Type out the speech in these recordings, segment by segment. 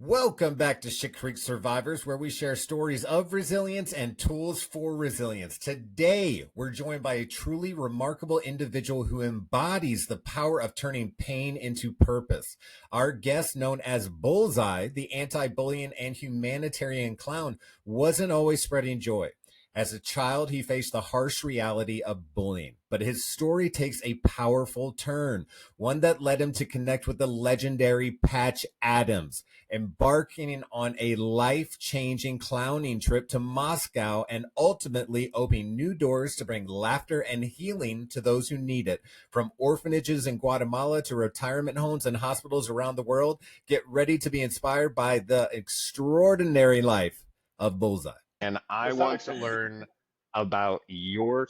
Welcome back to Shit Creek Survivors, where we share stories of resilience and tools for resilience. Today, we're joined by a truly remarkable individual who embodies the power of turning pain into purpose. Our guest, known as Bullseye, the anti-bullying and humanitarian clown, wasn't always spreading joy. As a child, he faced the harsh reality of bullying, but his story takes a powerful turn, one that led him to connect with the legendary Patch Adams, embarking on a life-changing clowning trip to Moscow and ultimately opening new doors to bring laughter and healing to those who need it. From orphanages in Guatemala to retirement homes and hospitals around the world, get ready to be inspired by the extraordinary life of Bullseye. And I want to learn about your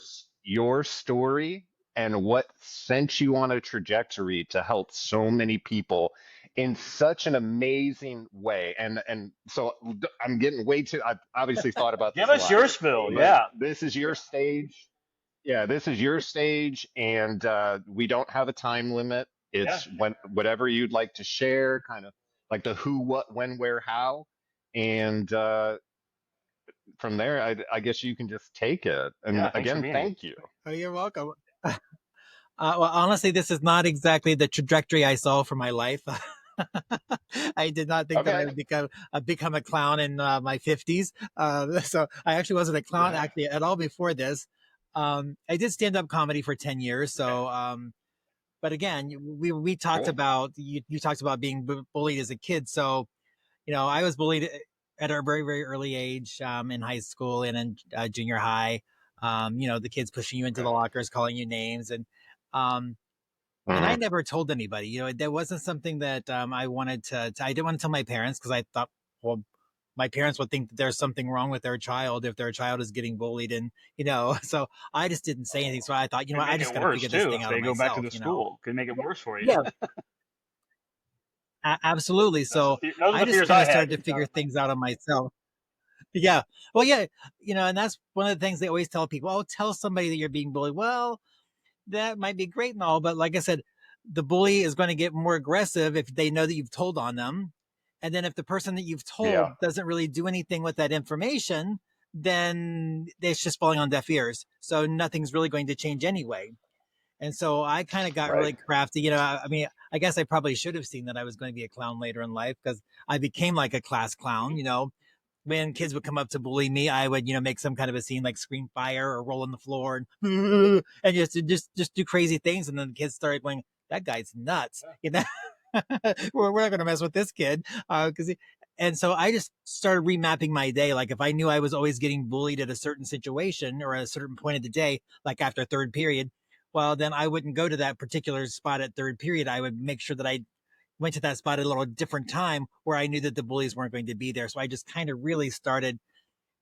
story and what sent you on a trajectory to help so many people in such an amazing way. And so I'm getting way too. I've obviously thought about this. Give us your spill, yeah. This is your stage. Yeah, this is your stage, and we don't have a time limit. It's whatever you'd like to share, kind of like the who, what, when, where, how, and from there, I guess you can just take it. And again, thank you. Oh, you're welcome. Well, honestly, this is not exactly the trajectory I saw for my life. I did not think that I would become a clown in my 50s. So I actually wasn't a clown actually at all before this. I did stand-up comedy for 10 years. So, but again, we talked about, you talked about being bullied as a kid. So, you know, I was bullied at a very, very early age, in high school and in junior high. You know, the kids pushing you into the lockers, calling you names. And I never told anybody, you know, that wasn't something that I wanted to, I didn't want to tell my parents because I thought, well, my parents would think that there's something wrong with their child if their child is getting bullied. And, you know, so I just didn't say anything. So I thought, you know, I just got to figure this thing out. They go back to the school, could make it worse for you. Yeah. Absolutely. So I just kind of started to figure things out on myself. Yeah. Well, yeah. You know, and that's one of the things they always tell people, oh, tell somebody that you're being bullied. Well, that might be great and all, but like I said, the bully is going to get more aggressive if they know that you've told on them. And then if the person that you've told doesn't really do anything with that information, then it's just falling on deaf ears. So nothing's really going to change anyway. And so I kind of got really crafty. You know, I mean, I guess I probably should have seen that I was going to be a clown later in life because I became like a class clown. You know, when kids would come up to bully me, I would, you know, make some kind of a scene like scream fire or roll on the floor and just do crazy things. And then the kids started going, that guy's nuts. You know, we're not going to mess with this kid. And so I just started remapping my day. Like if I knew I was always getting bullied at a certain situation or at a certain point of the day, like after third period, well, then I wouldn't go to that particular spot at third period. I would make sure that I went to that spot at a little different time where I knew that the bullies weren't going to be there. So I just kind of really started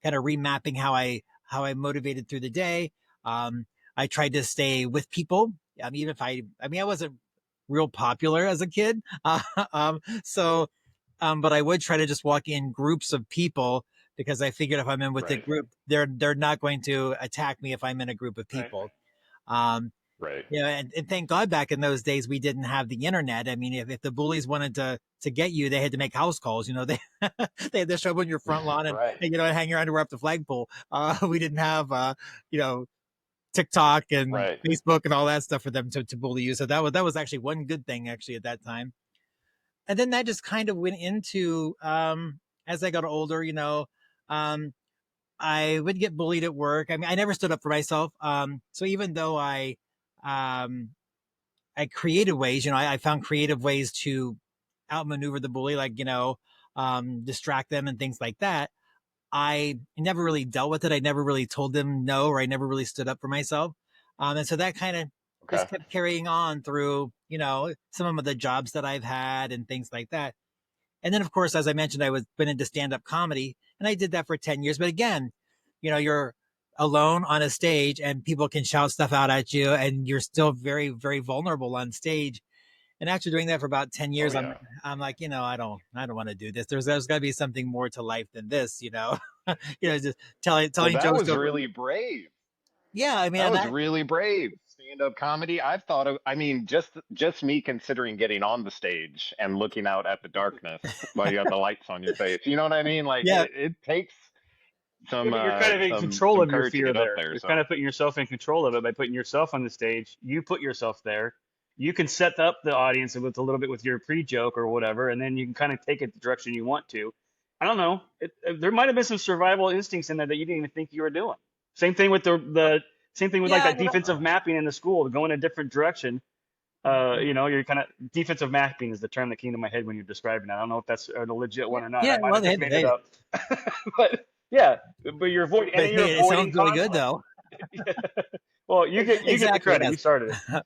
kind of remapping how I motivated through the day. I tried to stay with people. Even if I wasn't real popular as a kid. But I would try to just walk in groups of people because I figured if I'm in with the group, they're not going to attack me if I'm in a group of people. You know, and thank God back in those days, we didn't have the internet. I mean, if the bullies wanted to get you, they had to make house calls, you know, they had to show up on your front lawn and you know, hang your underwear up the flagpole. We didn't have, you know, TikTok and Facebook and all that stuff for them to bully you. So that was actually one good thing actually at that time. And then that just kind of went into, as I got older, you know, I would get bullied at work. I mean, I never stood up for myself. So even though I created ways, you know, I found creative ways to outmaneuver the bully, like, you know, distract them and things like that. I never really dealt with it. I never really told them no, or I never really stood up for myself. And so that kind of just kept carrying on through, you know, some of the jobs that I've had and things like that. And then, of course, as I mentioned, been into stand-up comedy, and I did that for 10 years. But again, you know, you're alone on a stage and people can shout stuff out at you and you're still very, very vulnerable on stage. And after doing that for about 10 years, I'm like, you know, I don't want to do this. There's got to be something more to life than this, you know, you know, just telling jokes. That was really brave. Yeah. I mean, that was really brave. stand-up comedy, I've thought of, I mean, just me considering getting on the stage and looking out at the darkness while you have the lights on your face. You know what I mean? Like Yeah. it takes Yeah, but you're kind of in control some of your courage to fear get up there. there. You're So kind of putting yourself in control of it by putting yourself on the stage. You put yourself there. You can set up the audience with a little bit with your pre-joke or whatever, and then you can kind of take it the direction you want to. I don't know. There might have been some survival instincts in there that you didn't even think you were doing. Same thing with the same thing with like Yeah, that defensive mapping in the school to go in a different direction. You're kind of defensive mapping is the term that came to my head when you're describing it. I don't know if that's a legit one or not. I yeah. might Well, have just made it up. But yeah, but you're avoiding, and but then you're hey, it avoiding sounds really good conflict. though. Well, you get the Exactly. credit. You Yes. started it.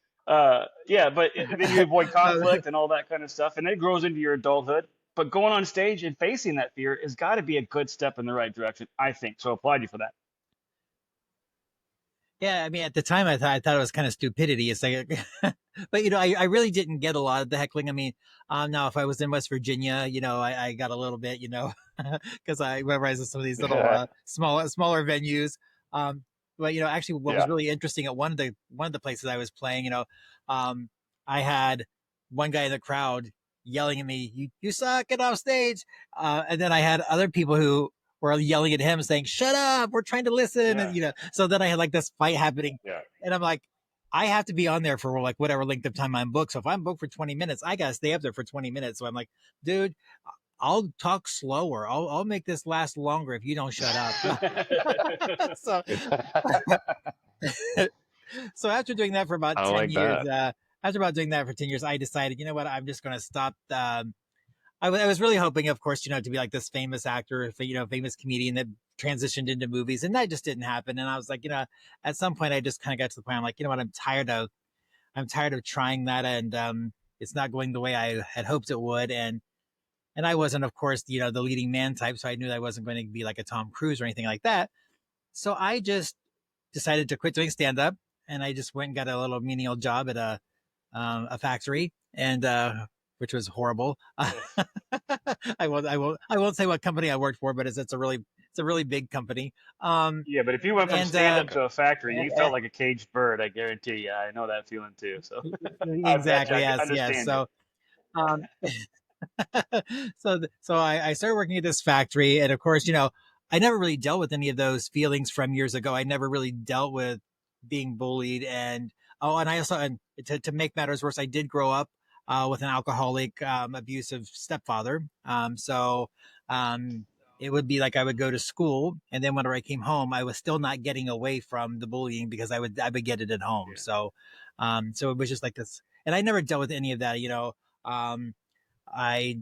Yeah, but then you avoid conflict and all that kind of stuff, and it grows into your adulthood. But going on stage and facing that fear has got to be a good step in the right direction, I think. So I applaud you for that. Yeah, I mean, at the time, I thought it was kind of stupidity. It's like, but I really didn't get a lot of the heckling. I mean, now if I was in West Virginia, I got a little bit, because I memorized in some of these little smaller venues. But actually, what was really interesting at one of the places I was playing, I had one guy in the crowd yelling at me, "You suck, get off stage," and then I had other people who were yelling at him saying, "Shut up, we're trying to listen." Yeah. And, so then I had like this fight happening, yeah. and I'm like, I have to be on there for like whatever length of time I'm booked. So if I'm booked for 20 minutes, I got to stay up there for 20 minutes. So I'm like, dude, I'll talk slower. I'll make this last longer if you don't shut up. So after doing that for about 10 like years, that. I decided, you know what, I'm just going to stop. I was really hoping, of course, to be like this famous actor, famous comedian that transitioned into movies, and that just didn't happen. And I was like, at some point, I just kind of got to the point. I'm like, you know what, I'm tired of trying that, and it's not going the way I had hoped it would. And I wasn't, of course, the leading man type, so I knew I wasn't going to be like a Tom Cruise or anything like that. So I just decided to quit doing stand up, and I just went and got a little menial job at a factory, and which was horrible. I won't say what company I worked for, but it's a really big company. Yeah, but if you went from stand up to a factory, you felt like a caged bird. I guarantee you. I know that feeling too. So exactly, yes. So, so I started working at this factory, and of course, I never really dealt with any of those feelings from years ago. I never really dealt with being bullied, and I also, and to make matters worse, I did grow up with an alcoholic, abusive stepfather. It would be like I would go to school, and then whenever I came home, I was still not getting away from the bullying because I would get it at home. Yeah. So it was just like this, and I never dealt with any of that. I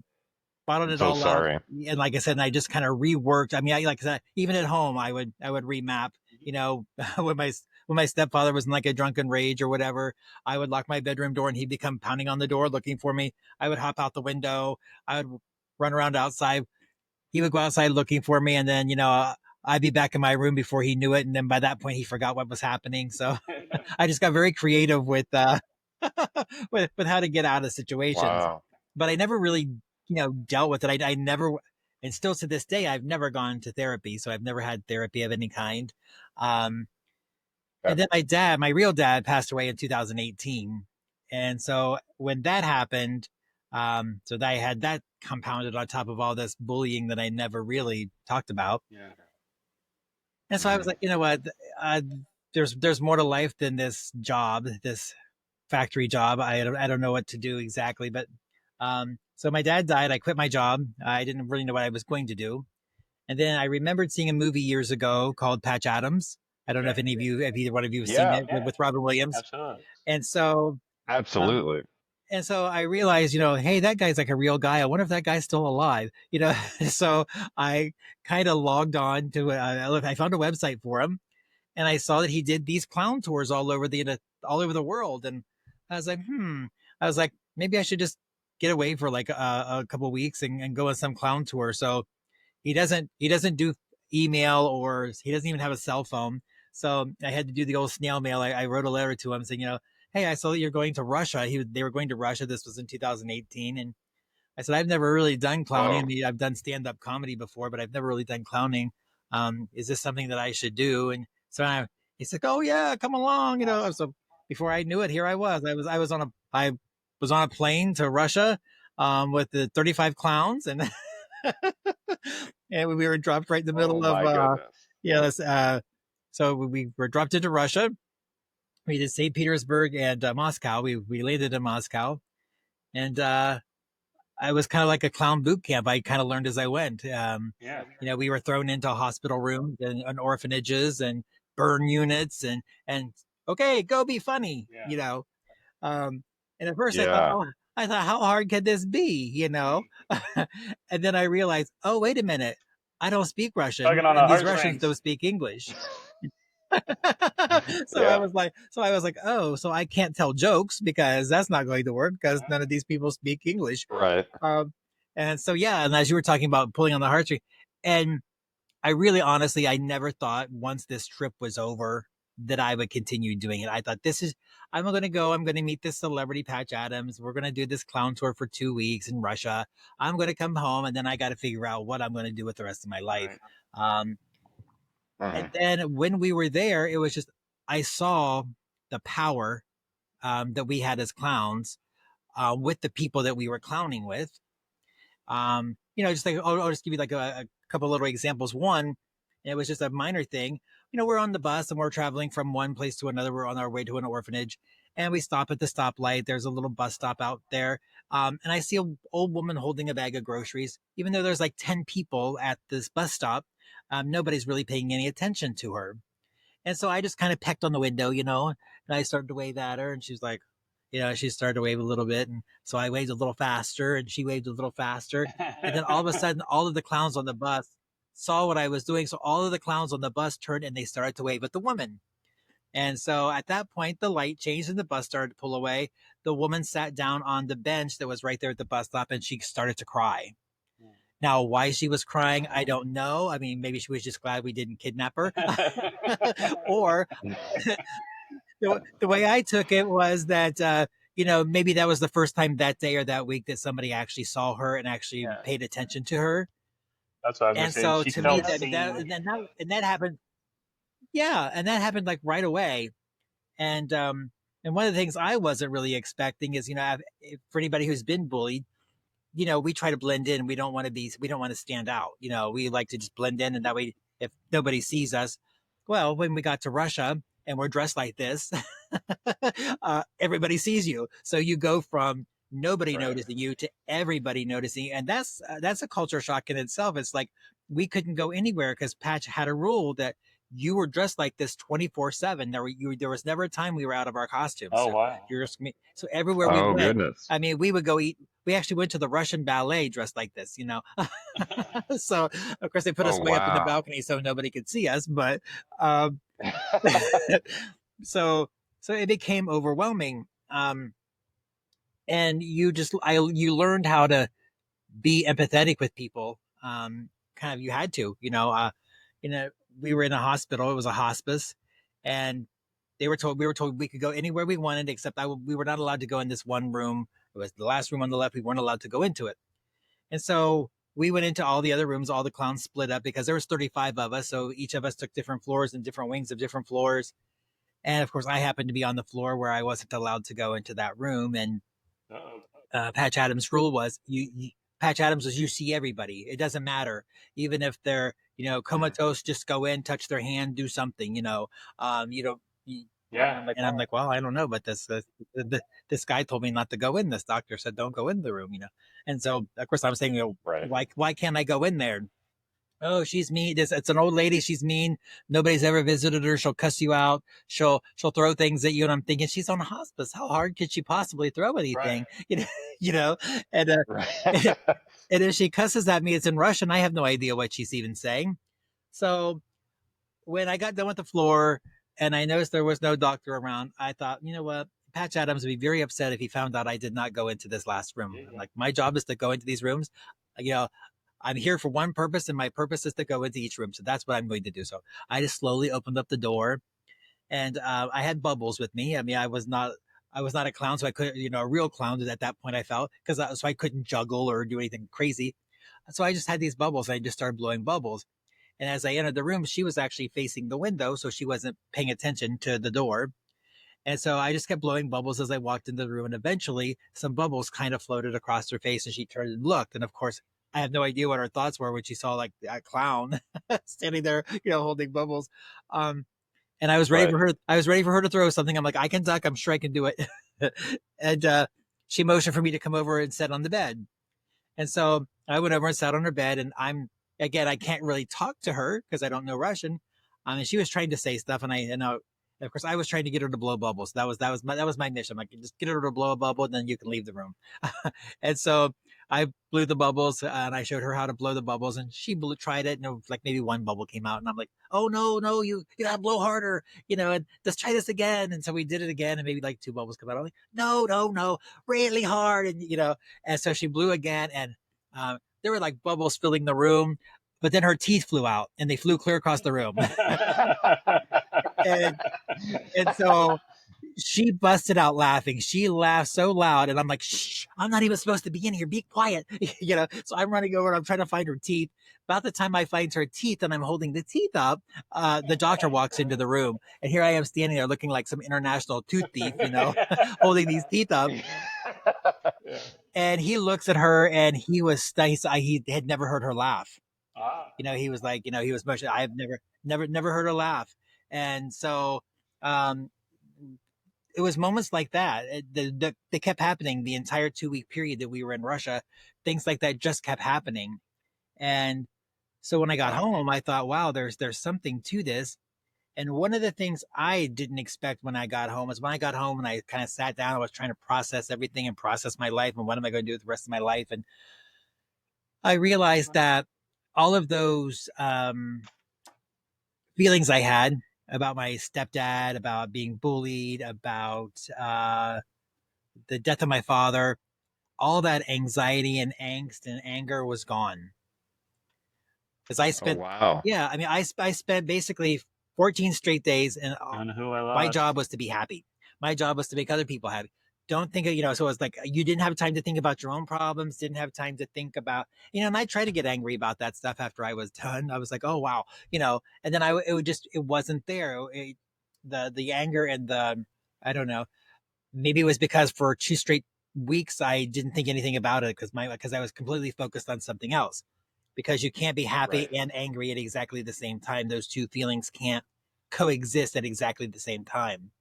bottled it all up, and like I said, and I just kind of reworked. I mean, like I said, even at home, I would remap. When my stepfather was in like a drunken rage or whatever, I would lock my bedroom door and he'd become pounding on the door looking for me. I would hop out the window. I would run around outside. He would go outside looking for me, and then I'd be back in my room before he knew it. And then by that point, he forgot what was happening. So I just got very creative with with how to get out of situations. Wow. But I never really dealt with it. I never, and still to this day, I've never gone to therapy. So I've never had therapy of any kind. And then my real dad passed away in 2018. And so when that happened, so that I had that compounded on top of all this bullying that I never really talked about. Yeah. And so I was like, you know what, there's more to life than this job, this factory job. I don't know what to do exactly, but so my dad died. I quit my job. I didn't really know what I was going to do. And then I remembered seeing a movie years ago called Patch Adams. I don't know if either one of you have seen it with Robin Williams. Absolutely. And so, absolutely. And so I realized, hey, that guy's like a real guy. I wonder if that guy's still alive. So I kind of logged on to I found a website for him, and I saw that he did these clown tours all over the world. And I was like, maybe I should just get away for like a couple of weeks and go on some clown tour. So he doesn't do email, or he doesn't even have a cell phone. So I had to do the old snail mail. I wrote a letter to him saying, hey, I saw that you're going to Russia. They were going to Russia. This was in 2018. And I said, I've never really done clowning. Wow. I mean, I've done stand-up comedy before, but I've never really done clowning. Is this something that I should do? And so he said, oh yeah, come along. So before I knew it, here I was. I was on a plane to Russia with the 35 clowns, and and we were dropped right in the Oh middle of my goodness. yeah. So we were dropped into Russia. We did St. Petersburg and Moscow. We landed in Moscow, and I was kind of like a clown boot camp. I kind of learned as I went. We were thrown into hospital rooms and orphanages and burn units and okay, go be funny. Um, and at first Yeah. I thought, how hard could this be? And then I realized, oh, wait a minute, I don't speak Russian, and these Russians don't speak English. So Yeah. I was like, oh, so I can't tell jokes because that's not going to work because none of these people speak English. Right. And so, yeah. And as you were talking about pulling on the heartstring, and I really, honestly, I never thought once this trip was over that I would continue doing it. I thought I'm going to meet this celebrity Patch Adams. We're going to do this clown tour for 2 weeks in Russia. I'm going to come home and then I got to figure out what I'm going to do with the rest of my life. And then when we were there, it was just, I saw the power that we had as clowns with the people that we were clowning with. Just like, I'll just give you like a couple little examples. One, it was just a minor thing. We're on the bus and we're traveling from one place to another. We're on our way to an orphanage and we stop at the stoplight. There's a little bus stop out there. And I see an old woman holding a bag of groceries, even though there's like 10 people at this bus stop. Nobody's really paying any attention to her. And so I just kind of pecked on the window, and I started to wave at her and she's like, she started to wave a little bit. And so I waved a little faster and she waved a little faster. And then all of a sudden, all of the clowns on the bus saw what I was doing. So all of the clowns on the bus turned and they started to wave at the woman. And so at that point, the light changed and the bus started to pull away. The woman sat down on the bench that was right there at the bus stop and she started to cry. Now, why she was crying, I don't know. I mean, maybe she was just glad we didn't kidnap her. Or the way I took it was that, maybe that was the first time that day or that week that somebody actually saw her and actually paid attention to her. That's what I was going to say. And so to me, that happened. Yeah. And that happened like right away. And one of the things I wasn't really expecting is, for anybody who's been bullied, we try to blend in. We don't want to stand out. We like to just blend in. And that way, if nobody sees us, well, when we got to Russia and we're dressed like this, everybody sees you. So you go from nobody noticing you to everybody noticing. And that's a culture shock in itself. It's like, we couldn't go anywhere because Patch had a rule that you were dressed like this 24/7. There was never a time we were out of our costumes. Oh, wow. So everywhere we went, goodness. I mean, we would go eat. We actually went to the Russian ballet dressed like this, So of course they put us way up in the balcony so nobody could see us, but so it became overwhelming. And you learned how to be empathetic with people. Kind of, you had to, we were in a hospital. It was a hospice, and we were told we could go anywhere we wanted, except we were not allowed to go in this one room. It was the last room on the left. We weren't allowed to go into it. And so we went into all the other rooms. All the clowns split up because there was 35 of us. So each of us took different floors and different wings of different floors. And of course, I happened to be on the floor where I wasn't allowed to go into that room. And Patch Adams' rule was Patch Adams was, you see everybody. It doesn't matter. Even if they're, comatose, just go in, touch their hand, do something, Yeah. And I'm like, well, I don't know, but this guy told me not to go in. This doctor said, don't go in the room, And so, of course, I'm saying, why can't I go in there? Oh, she's mean. It's an old lady. She's mean. Nobody's ever visited her. She'll cuss you out. She'll throw things at you. And I'm thinking, she's on hospice. How hard could she possibly throw anything? And and if she cusses at me, it's in Russian. I have no idea what she's even saying. So when I got done with the floor and I noticed there was no doctor around, I thought, you know what? Patch Adams would be very upset if he found out I did not go into this last room. I'm like, my job is to go into these rooms. I'm here for one purpose, and my purpose is to go into each room. So that's what I'm going to do. So I just slowly opened up the door, and I had bubbles with me. I mean, I was not a clown, so I couldn't, a real clown at that point I felt, so I couldn't juggle or do anything crazy. So I just had these bubbles. And I just started blowing bubbles. And as I entered the room, she was actually facing the window, so she wasn't paying attention to the door. And so I just kept blowing bubbles as I walked into the room. And eventually some bubbles kind of floated across her face and she turned and looked. And of course, I have no idea what her thoughts were when she saw like that clown standing there, holding bubbles. And I was ready Right. for her. I was ready for her to throw something. I'm like, I can duck. I'm sure I can do it. And she motioned for me to come over and sit on the bed. And so I went over and sat on her bed. And I can't really talk to her because I don't know Russian. And she was trying to say stuff, and of course I was trying to get her to blow bubbles. That was my mission. I'm like, just get her to blow a bubble, and then you can leave the room. And so I blew the bubbles, and I showed her how to blow the bubbles, and she tried it, and like maybe one bubble came out, and I'm like, oh no, you gotta blow harder, and let's try this again. And so we did it again, and maybe like two bubbles come out. I'm like, no, really hard, and so she blew again, and there were like bubbles filling the room, but then her teeth flew out, and they flew clear across the room. and so she busted out laughing. She laughed so loud, and I'm like, shh, I'm not even supposed to be in here. Be quiet. So I'm running over and I'm trying to find her teeth. About the time I find her teeth and I'm holding the teeth up, the doctor walks into the room, and here I am standing there looking like some international tooth thief, holding these teeth up. And he looks at her and he was, he had never heard her laugh. He was like, he was much, I've never heard her laugh. And so, it was moments like that that kept happening the entire 2-week period that we were in Russia. Things like that just kept happening. And so when I got home, I thought, wow, there's something to this. And one of the things I didn't expect when I got home is when I got home and I kind of sat down, I was trying to process everything and process my life and what am I going to do with the rest of my life. And I realized that all of those feelings I had about my stepdad, about being bullied, about the death of my father, all that anxiety and angst and anger was gone. Because I spent, I spent basically 14 straight days, and my job was to be happy. My job was to make other people happy. Don't think of, so it's like you didn't have time to think about your own problems, didn't have time to think about, and I tried to get angry about that stuff after I was done. I was like, oh, wow, and then it wasn't there. The anger and the, I don't know, maybe it was because for 2 straight weeks, I didn't think anything about it because I was completely focused on something else. Because you can't be happy and angry at exactly the same time. Those two feelings can't coexist at exactly the same time.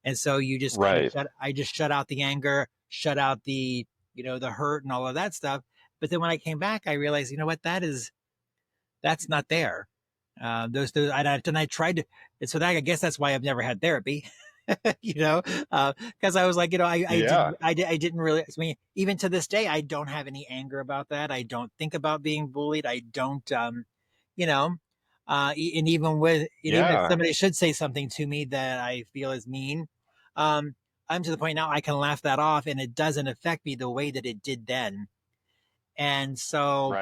And so you just I just shut out the anger, shut out the, the hurt and all of that stuff. But then when I came back, I realized, that's not there. And I tried to, and so that, I guess that's why I've never had therapy, because I was like, I didn't really, even to this day, I don't have any anger about that. I don't think about being bullied. I don't, and even if somebody should say something to me that I feel is mean, I'm to the point now I can laugh that off and it doesn't affect me the way that it did then. And so,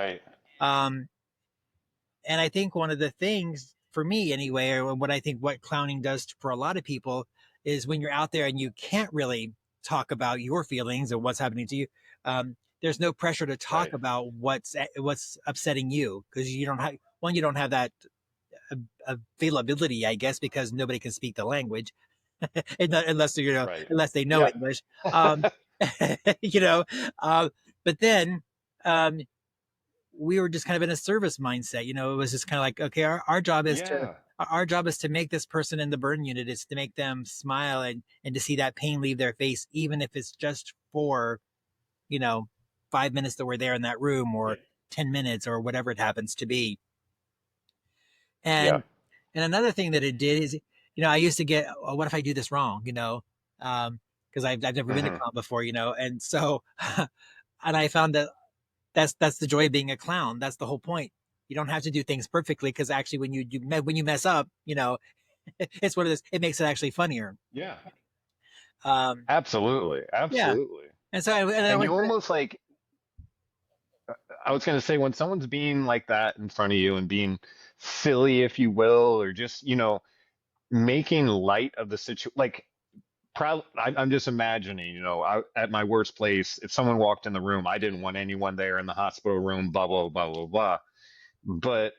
and I think one of the things for me anyway, or what clowning does for a lot of people is when you're out there and you can't really talk about your feelings or what's happening to you. There's no pressure to talk about what's upsetting you because you don't have that availability, I guess, because nobody can speak the language unless unless they know English. But then, we were just kind of in a service mindset. It was just kind of like, okay, our job is to make this person in the burn unit, is to make them smile and to see that pain leave their face, even if it's just for, 5 minutes that we're there in that room or 10 minutes or whatever it happens to be. And another thing that it did is, I used to get, oh, what if I do this wrong? Because I've never been to clown before, and so, and I found that that's the joy of being a clown. That's the whole point. You don't have to do things perfectly because actually when you mess up, it's one of those, it makes it actually funnier. Yeah. Absolutely. Yeah. And so and you almost like, I was going to say, when someone's being like that in front of you and being silly, if you will, or just, making light of the situation, like, I'm just imagining, at my worst place, if someone walked in the room, I didn't want anyone there in the hospital room, blah, blah, blah, blah, blah. But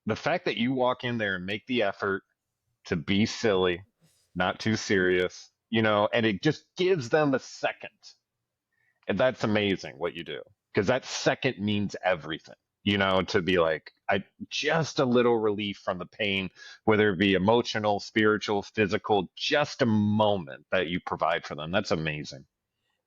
the fact that you walk in there and make the effort to be silly, not too serious, and it just gives them a second. And that's amazing what you do, because that second means everything, to be like, just a little relief from the pain, whether it be emotional, spiritual, physical, just a moment that you provide for them. That's amazing.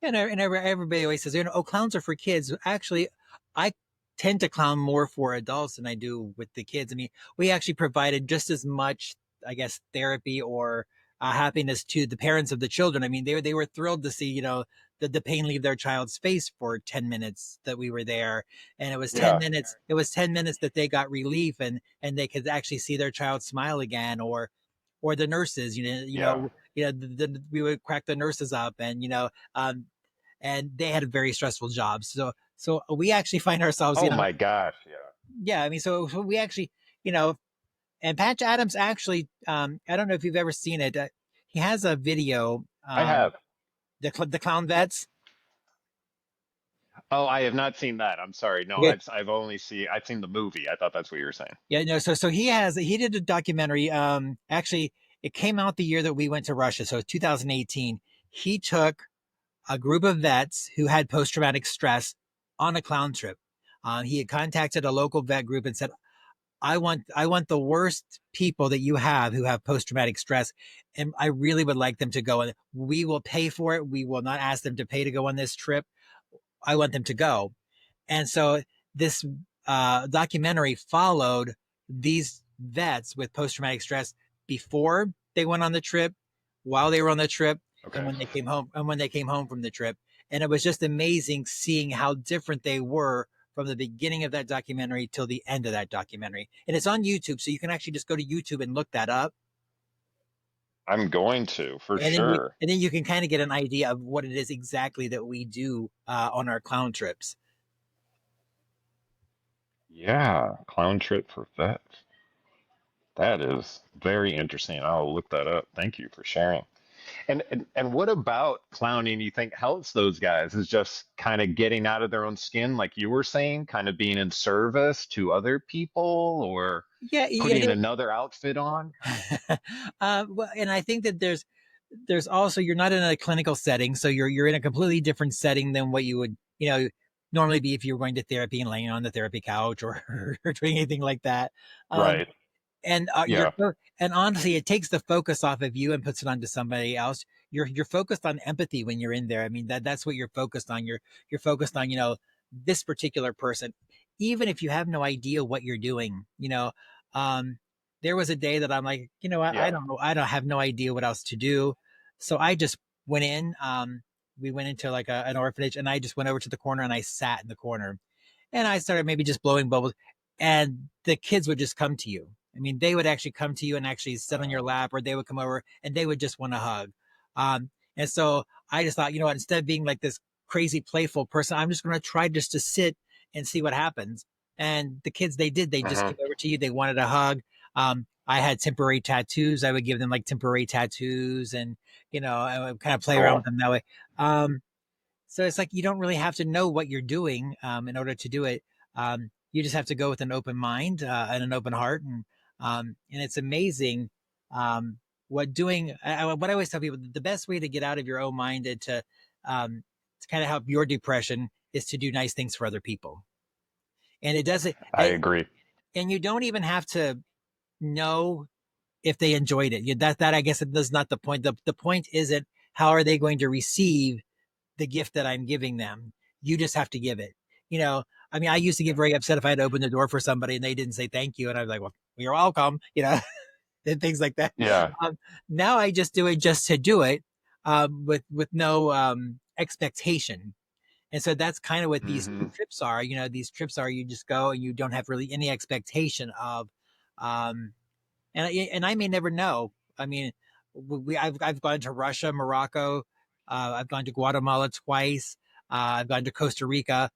And everybody always says, oh, clowns are for kids. Actually, I tend to clown more for adults than I do with the kids. I mean, we actually provided just as much, I guess, therapy or happiness to the parents of the children. I mean, they were thrilled to see, the pain leave their child's face for 10 minutes that we were there. And it was 10 minutes. It was 10 minutes that they got relief and they could actually see their child smile again, or the nurses, we would crack the nurses up and they had a very stressful job. So we actually find ourselves, oh my gosh. Yeah. I mean, so we actually, and Patch Adams actually, I don't know if you've ever seen it. He has a video. I have. The clown vets. Oh, I have not seen that. I'm sorry. No, Okay. I've seen the movie. I thought that's what you were saying. Yeah, no. So he did a documentary. Actually, it came out the year that we went to Russia. So 2018. He took a group of vets who had post-traumatic stress on a clown trip. He had contacted a local vet group and said, I want the worst people that you have who have post-traumatic stress, and I really would like them to go. And we will pay for it. We will not ask them to pay to go on this trip. I want them to go. And so this documentary followed these vets with post-traumatic stress before they went on the trip, while they were on the trip, and when they came home from the trip. And it was just amazing seeing how different they were from the beginning of that documentary till the end of that documentary. And it's on YouTube, so you can actually just go to YouTube and look that up. I'm going to, for sure. And then you can kind of get an idea of what it is exactly that we do on our clown trips. Yeah, clown trip for vets. That is very interesting. I'll look that up. Thank you for sharing. And what about clowning you think helps those guys? Is just kind of getting out of their own skin, like you were saying, kind of being in service to other people, or putting another outfit on? Well, and I think that there's also, you're not in a clinical setting, so you're in a completely different setting than what you would normally be if you were going to therapy and laying on the therapy couch or doing anything like that. Right. And and honestly, it takes the focus off of you and puts it onto somebody else. You're focused on empathy when you're in there. I mean, that's what you're focused on. You're focused on, this particular person, even if you have no idea what you're doing. There was a day that I'm like, I don't know. I don't have no idea what else to do. So I just went in. We went into like an orphanage, and I just went over to the corner and I sat in the corner, and I started maybe just blowing bubbles, and the kids would just come to you. I mean, they would actually come to you and actually sit on your lap, or they would come over and they would just want a hug. And so I just thought, instead of being like this crazy playful person, I'm just going to try just to sit and see what happens. And the kids, they just came over to you. They wanted a hug. I had temporary tattoos. I would give them like temporary tattoos, and, I would kind of play around with them that way. So it's like, you don't really have to know what you're doing in order to do it. You just have to go with an open mind and an open heart. And it's amazing what I always tell people, the best way to get out of your own mind and to kind of help your depression is to do nice things for other people. And it doesn't. I agree. And you don't even have to know if they enjoyed it. That I guess that's not the point. The point isn't how are they going to receive the gift that I'm giving them. You just have to give it. I mean, I used to get very upset if I had opened the door for somebody and they didn't say thank you. And I was like, well, you're welcome, and things like that. Yeah. Now I just do it just to do it with no expectation. And so that's kind of what these trips are. These trips are, you just go and you don't have really any expectation of, and I may never know. I mean, I've gone to Russia, Morocco. I've gone to Guatemala twice. I've gone to Costa Rica.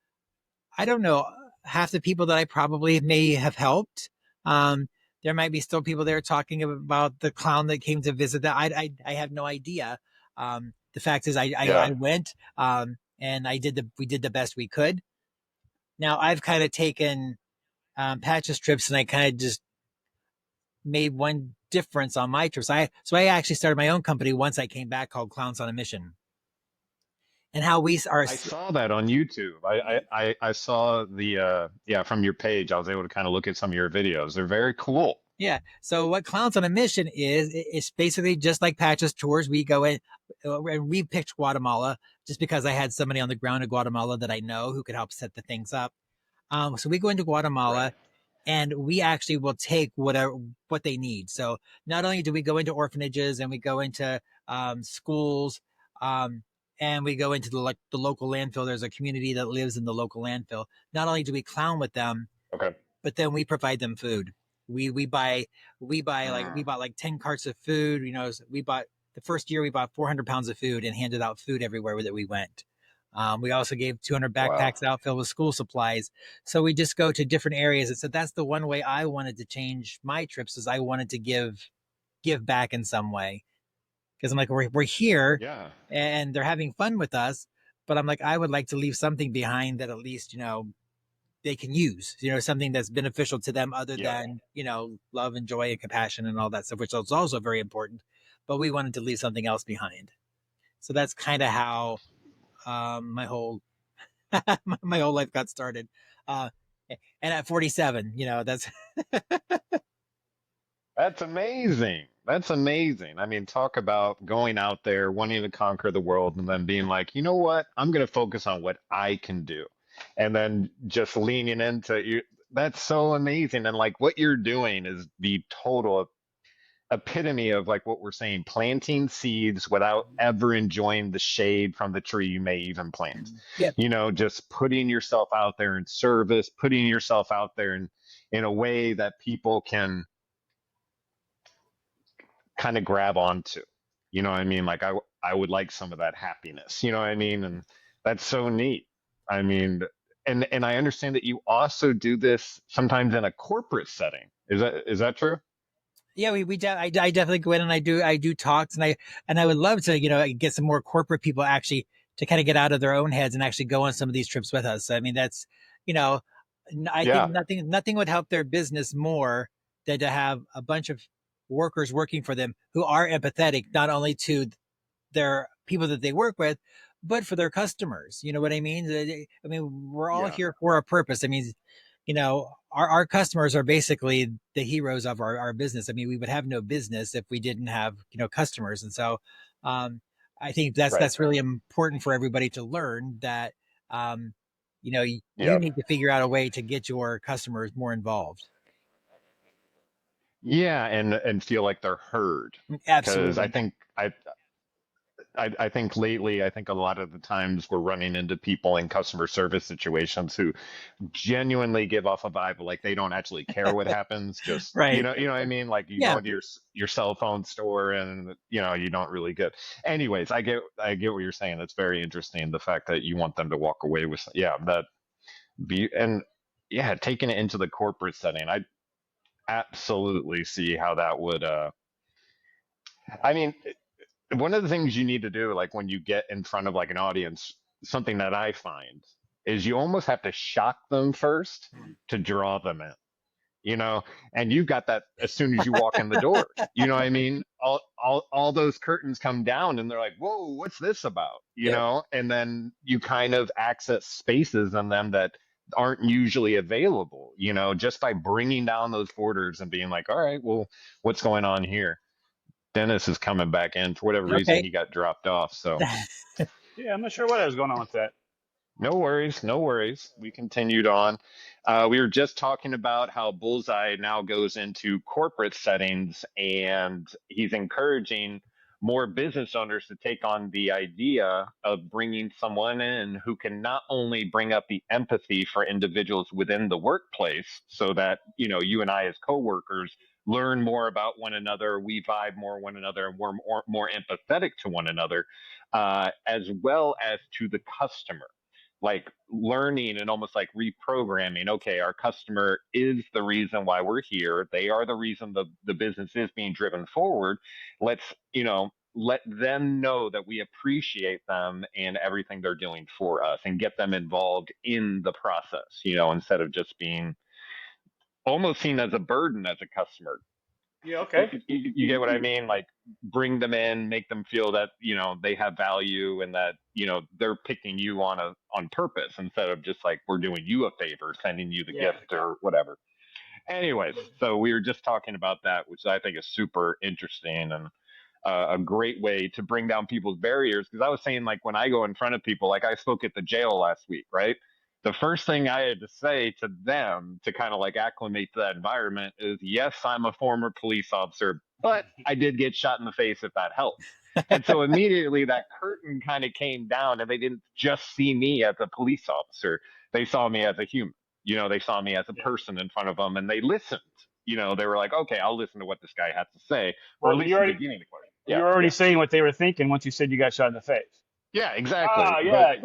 I don't know half the people that I probably may have helped. There might be still people there talking about the clown that came to visit. That I have no idea. The fact is, I went and we did the best we could. Now I've kind of taken Patch's trips, and I kind of just made one difference on my trips. So I actually started my own company once I came back called Clowns on a Mission. And how we are. I saw that on YouTube. I saw the from your page. I was able to kind of look at some of your videos. They're very cool. Yeah. So what Clowns on a Mission is, it's basically just like Patch's Tours. We go in, and we picked Guatemala just because I had somebody on the ground in Guatemala that I know who could help set the things up. So we go into Guatemala, Right. and we actually will take what they need. So not only do we go into orphanages and we go into schools, and we go into the local landfill. There's a community that lives in the local landfill. Not only do we clown with them, Okay. but then we provide them food. We bought like 10 carts of food. We bought the first year we bought 400 pounds of food and handed out food everywhere that we went. We also gave 200 backpacks out filled with school supplies. So we just go to different areas. And so that's the one way I wanted to change my trips, is I wanted to give back in some way. Because I'm like, we're here, and they're having fun with us, but I'm like, I would like to leave something behind that at least, they can use, something that's beneficial to them other than, love and joy and compassion and all that stuff, which is also very important. But we wanted to leave something else behind. So that's kind of how my whole my whole life got started. And at 47, that's That's amazing. That's amazing. I mean, talk about going out there, wanting to conquer the world, and then being like, you know what? I'm going to focus on what I can do. And then just leaning into you. That's so amazing. And like what you're doing is the total epitome of like what we're saying, planting seeds without ever enjoying the shade from the tree you may even plant. Yeah. Just putting yourself out there in service, putting yourself out there in a way that people can kind of grab onto. You know what I mean? Like I would like some of that happiness. You know what I mean? And that's so neat. I mean, and I understand that you also do this sometimes in a corporate setting. Is that true? Yeah, I definitely go in and I do talks, and I would love to, get some more corporate people actually to kind of get out of their own heads and actually go on some of these trips with us. I mean, that's, I think nothing would help their business more than to have a bunch of workers working for them who are empathetic, not only to their people that they work with, but for their customers. You know what I mean? I mean, we're all here for a purpose. I mean, our customers are basically the heroes of our business. I mean, we would have no business if we didn't have, customers. And so, I think that's really important for everybody to learn that, you need to figure out a way to get your customers more involved. Yeah, and feel like they're heard. Absolutely. Because I think lately, I think a lot of the times we're running into people in customer service situations who genuinely give off a vibe like they don't actually care what happens. Just right. You know what I mean? Like you go into your cell phone store and you don't really get. Anyways, I get what you're saying. That's very interesting. The fact that you want them to walk away with taking it into the corporate setting. I absolutely see how that would. I mean, one of the things you need to do, like when you get in front of like an audience, something that I find is you almost have to shock them first to draw them in, and you've got that as soon as you walk in the door. You know what I mean? All those curtains come down and they're like, whoa, what's this about? And then you kind of access spaces in them that aren't usually available, just by bringing down those borders and being like, all right, well, what's going on here? Dennis is coming back in for whatever reason he got dropped off. So yeah, I'm not sure what was going on with that. No worries. We continued on. We were just talking about how Bullseye now goes into corporate settings, and he's encouraging more business owners to take on the idea of bringing someone in who can not only bring up the empathy for individuals within the workplace so that, you and I as coworkers learn more about one another, we vibe more one another, and we're more empathetic to one another, as well as to the customer. Like learning and almost like reprogramming. Okay, our customer is the reason why we're here. They are the reason the business is being driven forward. Let's, let them know that we appreciate them and everything they're doing for us, and get them involved in the process, instead of just being almost seen as a burden as a customer. Yeah, okay. You get what I mean? Like bring them in, make them feel that, they have value and that, they're picking you on purpose instead of just like we're doing you a favor, sending you the gift or whatever. Anyways, so we were just talking about that, which I think is super interesting and a great way to bring down people's barriers. Because I was saying, like, when I go in front of people, like I spoke at the jail last week, right? The first thing I had to say to them to kind of like acclimate to that environment is, yes, I'm a former police officer, but I did get shot in the face if that helps. And so immediately that curtain kind of came down and they didn't just see me as a police officer. They saw me as a human. They saw me as a person in front of them and they listened. They were like, okay, I'll listen to what this guy has to say, or at least beginning the question. You're already saying what they were thinking once you said you got shot in the face. Yeah, exactly. Yeah.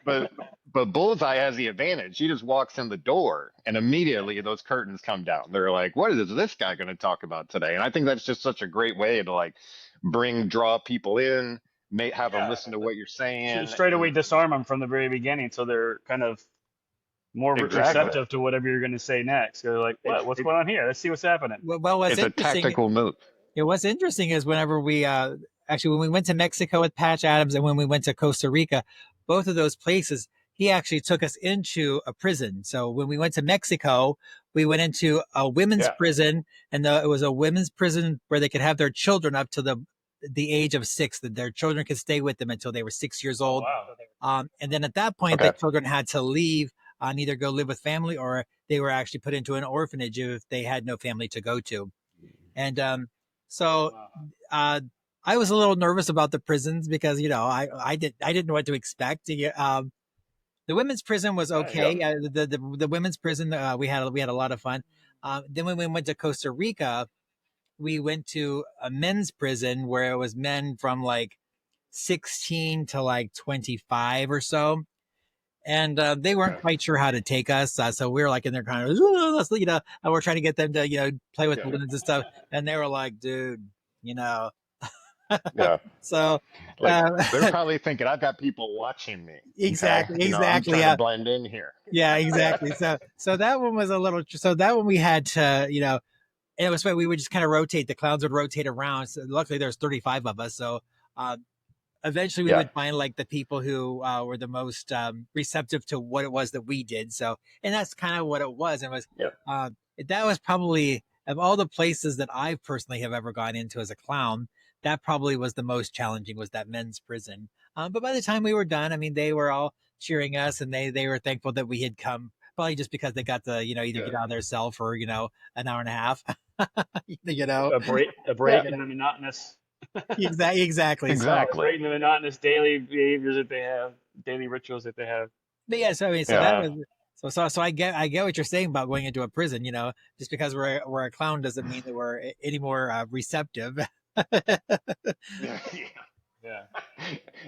But Bullseye has the advantage. He just walks in the door and immediately those curtains come down. They're like, what is this guy going to talk about today? And I think that's just such a great way to like draw people in, have them listen to what you're saying. Straight away disarm them from the very beginning so they're kind of more receptive to whatever you're going to say next. They're like, what's going on here? Let's see what's happening. Well, it's a tactical move. What's interesting is whenever we actually, when we went to Mexico with Patch Adams and when we went to Costa Rica, both of those places, he actually took us into a prison. So when we went to Mexico, we went into a women's prison, and it was a women's prison where they could have their children up to the age of 6, that their children could stay with them until they were 6 years old. Wow. And then at that point, the children had to leave and either go live with family or they were actually put into an orphanage if they had no family to go to. And I was a little nervous about the prisons because, I didn't know what to expect. The women's prison was okay. The women's prison, we had a lot of fun. Then when we went to Costa Rica, we went to a men's prison where it was men from like 16 to like 25 or so. And they weren't quite sure how to take us. So we were like in there kind of, and we're trying to get them to, play with balloons and stuff. And they were like, dude, Yeah. So they're probably thinking, I've got people watching me. Exactly. I'm trying to blend in here. Yeah, exactly. So that one was that one we had to, and it was funny. We would just kind of rotate. The clowns would rotate around. So luckily there's 35 of us. So, eventually we would find like the people who were the most receptive to what it was that we did. So, and that's kind of what it was. It was, that was probably, of all the places that I personally have ever gone into as a clown, that probably was the most challenging, was that men's prison. But by the time we were done, I mean, they were all cheering us and they were thankful that we had come, probably just because they got to, either get out of their cell for, an hour and a half, a break in the monotonous. Exactly. Breaking the monotonous daily behaviors that they have, daily rituals that they have. But yeah, so I mean, that was so I get what you're saying about going into a prison. Just because we're a clown doesn't mean that we're any more receptive. Yeah.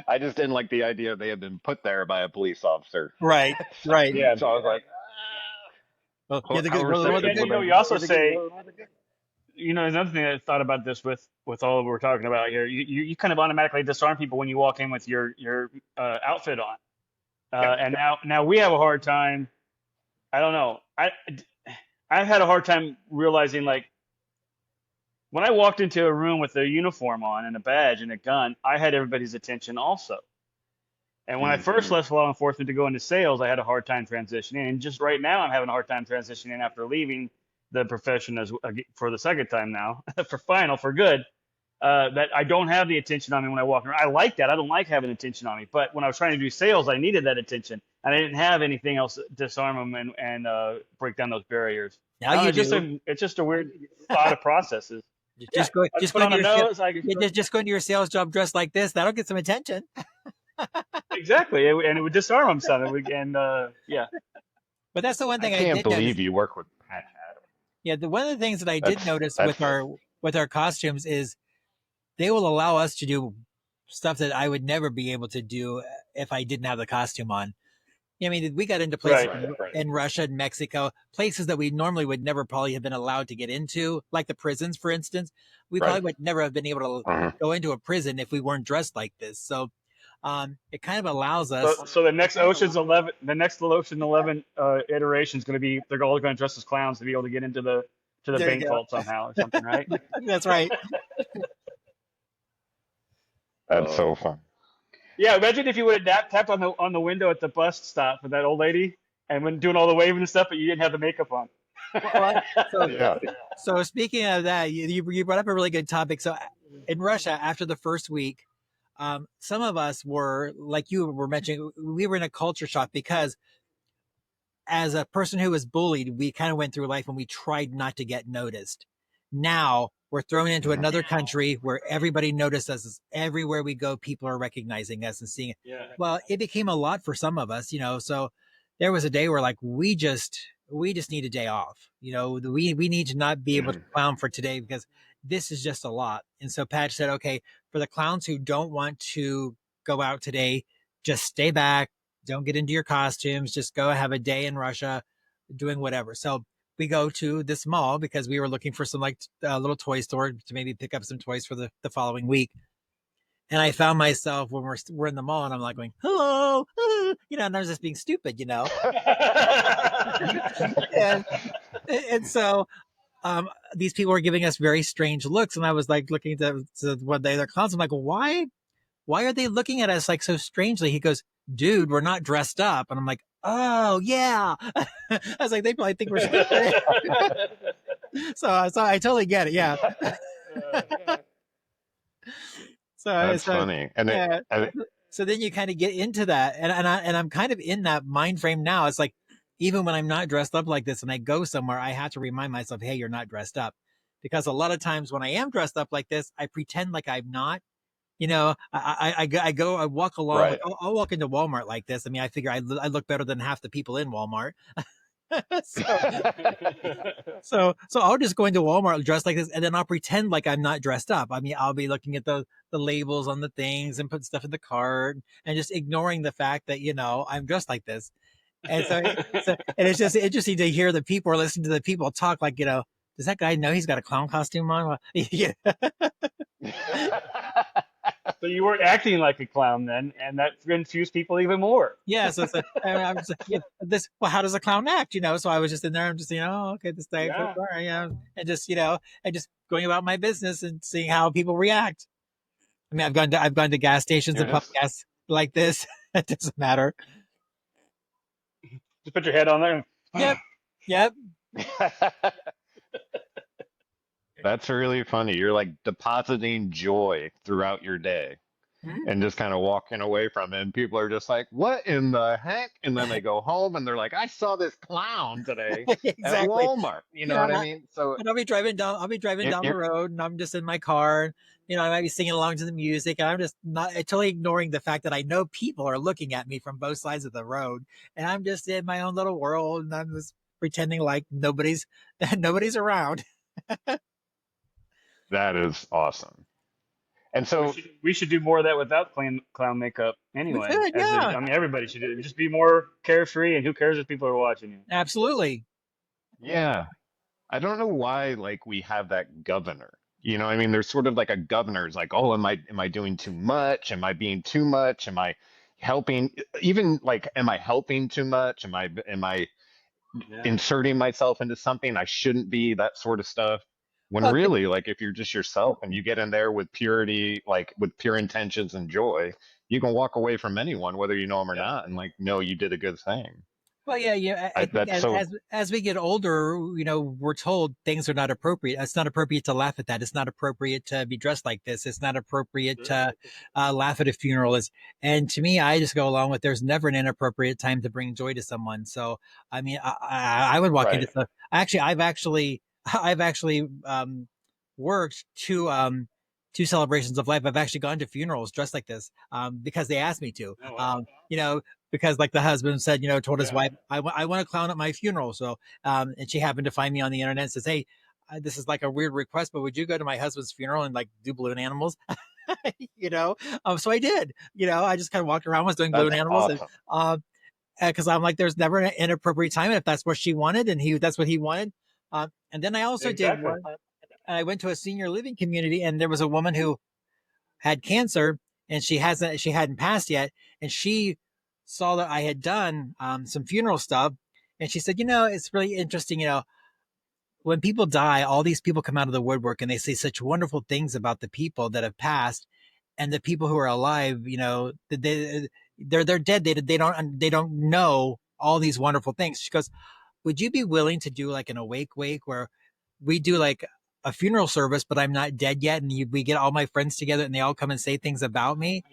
I just didn't like the idea they had been put there by a police officer. Right. Yeah. So I was like, you also say, another thing I thought about this with all we're talking about here, you kind of automatically disarm people when you walk in with your outfit on. And now we have a hard time. I don't know. I've had a hard time realizing, like, when I walked into a room with a uniform on and a badge and a gun, I had everybody's attention also. And when I first left law enforcement to go into sales, I had a hard time transitioning. And just right now, I'm having a hard time transitioning after leaving the profession for the second time now, for good. That I don't have the attention on me when I walk around. I like that. I don't like having attention on me. But when I was trying to do sales, I needed that attention. And I didn't have anything else to disarm them and break down those barriers. It's just a weird thought of processes. Just go into your sales job dressed like this. That'll get some attention. Exactly. And it would disarm them some. But that's the one thing I can't believe you work with Patch Adams. Yeah, one of the things that I did notice with our costumes is they will allow us to do stuff that I would never be able to do if I didn't have the costume on. I mean, we got into places in Russia and Mexico, places that we normally would never probably have been allowed to get into, like the prisons, for instance. We probably would never have been able to go into a prison if we weren't dressed like this. So it kind of allows us. So the next Ocean's 11, iteration is going to be, they're all going to dress as clowns to be able to get into the to the There you bank go. vault somehow or something, right? That's right. That's so fun. Yeah, imagine if you would have tapped on the window at the bus stop for that old lady and when doing all the waving and stuff, but you didn't have the makeup on. Well, so Yeah. so speaking of that, you brought up a really good topic. So in Russia, after the first week, some of us were, like you were mentioning, we were in a culture shock because as a person who was bullied, we kind of went through life and we tried not to get noticed. Now we're thrown into Mhm. another country where everybody notices us. Everywhere we go, people are recognizing us and seeing it. Yeah. Well, it became a lot for some of us, so there was a day where like we just need a day off. We need to not be able to clown for today because this is just a lot. And so Pat said, okay, for the clowns who don't want to go out today, just stay back. Don't get into your costumes. Just go have a day in Russia doing whatever. So we go to this mall because we were looking for some like little toy store to maybe pick up some toys for the following week. And I found myself when we're in the mall and I'm like going, hello, and I was just being stupid, and so these people were giving us very strange looks. And I was like looking to what they're clowns. I'm like, why are they looking at us like so strangely? He goes, dude, we're not dressed up. And I'm like, oh yeah. I was like, they probably think we're stupid. so I totally get it. Yeah. That's funny. And yeah. So then you kind of get into that, and I'm kind of in that mind frame now. It's like, even when I'm not dressed up like this and I go somewhere, I have to remind myself, hey, you're not dressed up. Because a lot of times when I am dressed up like this, I pretend like I'm not. I walk along. Right. I'll walk into Walmart like this. I mean, I figure I look better than half the people in Walmart. so I'll just go into Walmart dressed like this, and then I'll pretend like I'm not dressed up. I mean, I'll be looking at the labels on the things and put stuff in the cart and just ignoring the fact that I'm dressed like this. And so and it's just interesting to hear the people or listen to the people talk like, does that guy know he's got a clown costume on? Yeah. So you weren't acting like a clown then, and that confused people even more. Yeah. So I'm just like, well, how does a clown act? So I was just in there. I'm just, okay, this day, and just, and just going about my business and seeing how people react. I mean, I've gone to gas stations and pumped gas like this. It doesn't matter. Just put your head on there. Yep. That's really funny. You're like depositing joy throughout your day and just kind of walking away from it. And people are just like, what in the heck? And then they go home and they're like, I saw this clown today at Walmart. You know what I mean? So and I'll be driving down the road and I'm just in my car. And, I might be singing along to the music. And I'm just totally ignoring the fact that I know people are looking at me from both sides of the road. And I'm just in my own little world. And I'm just pretending like nobody's around. that is awesome. And so we should do more of that without clown makeup anyway. We could, yeah. I mean, everybody should do it. Just be more carefree, and who cares if people are watching you? Absolutely. Yeah. I don't know why like we have that governor. I mean, there's sort of like a governor's like, oh, am I doing too much? Am I being too much? Am I helping? Even like, am I helping too much? Am I inserting myself into something I shouldn't be? That sort of stuff. When really, like, if you're just yourself and you get in there with purity, like with pure intentions and joy, you can walk away from anyone, whether you know them or not, and like, know you did a good thing. Well, yeah. I think as we get older, we're told things are not appropriate. It's not appropriate to laugh at that. It's not appropriate to be dressed like this. It's not appropriate to laugh at a funeral. And to me, I just go along with there's never an inappropriate time to bring joy to someone. So, I mean, I would walk into stuff. Actually, I've actually worked two celebrations of life. I've actually gone to funerals dressed like this because they asked me to. Oh, wow. Because like the husband said, told his wife, I want to clown at my funeral. So, and she happened to find me on the internet and says, hey, this is like a weird request, but would you go to my husband's funeral and like do balloon animals? So I did, I just kind of walked around, was doing balloon animals. Awesome. Cause I'm like, there's never an inappropriate time. And if that's what she wanted and that's what he wanted. And then I also did one. I went to a senior living community and there was a woman who had cancer and she hadn't passed yet. And she saw that I had done some funeral stuff. And she said, it's really interesting, when people die, all these people come out of the woodwork and they say such wonderful things about the people that have passed, and the people who are alive, they're dead. They don't know all these wonderful things. She goes, would you be willing to do like an awake wake where we do like a funeral service, but I'm not dead yet, and we get all my friends together and they all come and say things about me?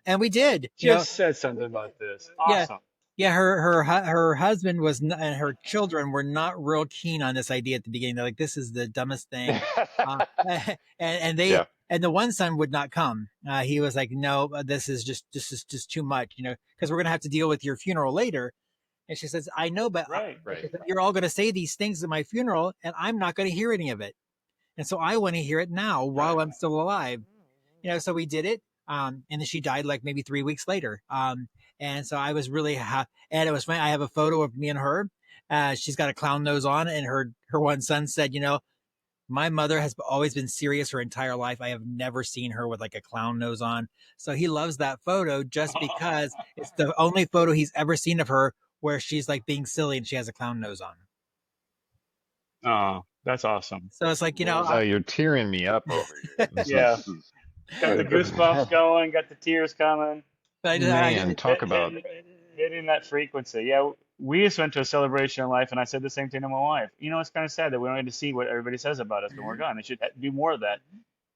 And we did. Just said something about this. Awesome. Yeah, her husband and her children were not real keen on this idea at the beginning. They're like, "This is the dumbest thing," and they and the one son would not come. He was like, "No, this is just too much, because we're gonna have to deal with your funeral later." And she says, "I know, but right. You're all gonna say these things at my funeral, and I'm not gonna hear any of it. And so I want to hear it now while I'm still alive." So we did it. And then she died like maybe 3 weeks later. And so I was really happy. And it was funny. I have a photo of me and her. She's got a clown nose on, and her one son said, my mother has always been serious her entire life. I have never seen her with like a clown nose on. So he loves that photo just because it's the only photo he's ever seen of her where she's like being silly and she has a clown nose on. Oh, that's awesome. So it's like, you're tearing me up over here. Got the goosebumps going, got the tears coming. Talk about hitting that frequency. Yeah, we just went to a celebration in life, and I said the same thing to my wife. It's kind of sad that we don't get to see what everybody says about us when we're gone. They should do more of that.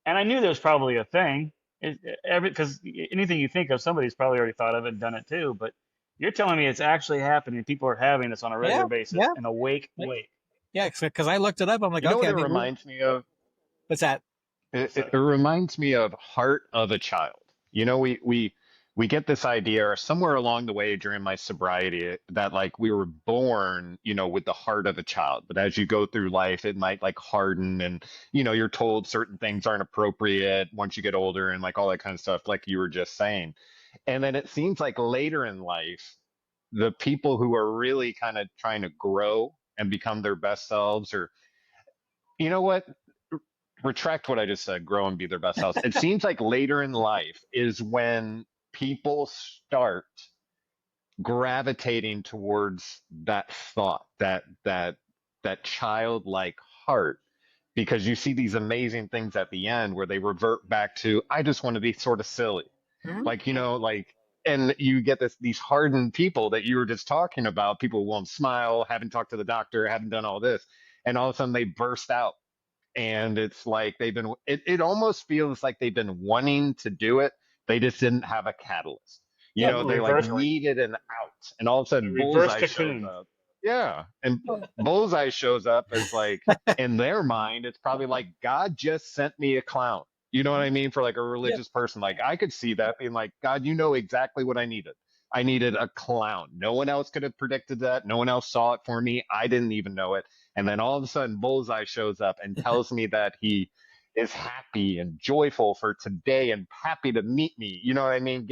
And I knew there was probably a thing, because anything you think of, somebody's probably already thought of it and done it too. But you're telling me it's actually happening. People are having this on a regular basis, and awake. Yeah, because I looked it up. I'm like, okay. What it reminds me of? What's that? It reminds me of Heart of a Child. We get this idea, or somewhere along the way during my sobriety, that like we were born, with the heart of a child. But as you go through life, it might like harden, and you're told certain things aren't appropriate once you get older, and like all that kind of stuff, like you were just saying. And then it seems like later in life, the people who are really kind of trying to grow and become their best selves, or what? Retract what I just said, grow and be their best selves. It seems like later in life is when people start gravitating towards that thought, that childlike heart, because you see these amazing things at the end where they revert back to, I just want to be sort of silly. Mm-hmm. And you get these hardened people that you were just talking about, people who won't smile, haven't talked to the doctor, haven't done all this, and all of a sudden they burst out. And it's like it almost feels like they've been wanting to do it. They just didn't have a catalyst. They like needed an out. And all of a sudden Bullseye shows up. Yeah. And Bullseye shows up as like, in their mind, it's probably like, God just sent me a clown. You know what I mean? For like a religious person, like I could see that being like, God, you know exactly what I needed. I needed a clown. No one else could have predicted that. No one else saw it for me. I didn't even know it. And then all of a sudden, Bullseye shows up and tells me that he is happy and joyful for today and happy to meet me. You know what I mean?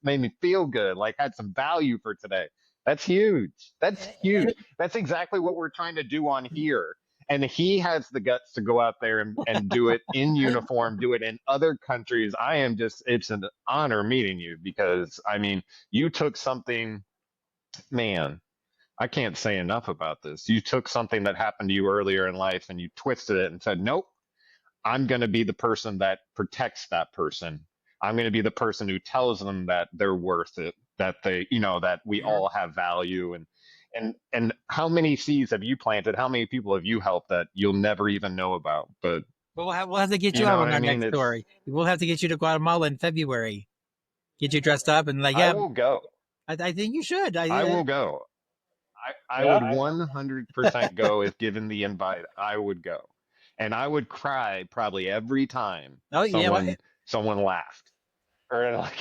Made me feel good, like had some value for today. That's huge. That's huge. That's exactly what we're trying to do on here. And he has the guts to go out there and do it in uniform, do it in other countries. It's an honor meeting you, because I mean, you took something, man, I can't say enough about this. You took something that happened to you earlier in life and you twisted it and said, nope, I'm going to be the person that protects that person. I'm going to be the person who tells them that they're worth it, that that we all have value. And how many seeds have you planted? How many people have you helped that you'll never even know about? But we'll have to get you out on our next story. We'll have to get you to Guatemala in February. Get you dressed up and like, I will go. I think you should. I will go. I would 100% go if given the invite. I would go, and I would cry probably every time someone laughed, or like,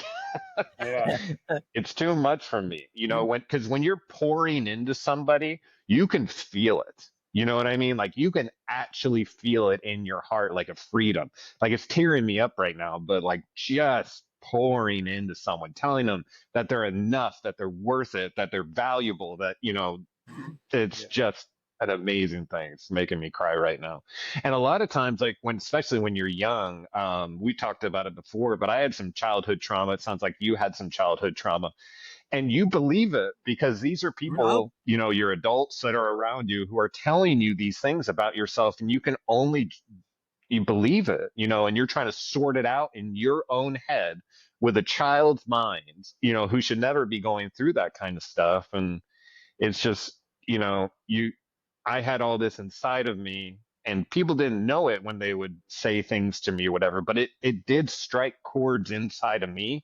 it's too much for me, because when you're pouring into somebody, you can feel it. You know what I mean? Like you can actually feel it in your heart, like a freedom. Like it's tearing me up right now, but like just pouring into someone, telling them that they're enough, that they're worth it, that they're valuable, that, it's just an amazing thing. It's making me cry right now. And a lot of times, like especially when you're young, we talked about it before, but I had some childhood trauma. It sounds like you had some childhood trauma. and you believe it because these are Oh, people, you know, your adults that are around you who are telling you these things about yourself, and you can only you believe it, you know, and you're trying to sort it out in your own head with a child's mind, you know, who should never be going through that kind of stuff. And it's just, you know, I had all this inside of me, and people didn't know it when they would say things to me or whatever, but it did strike chords inside of me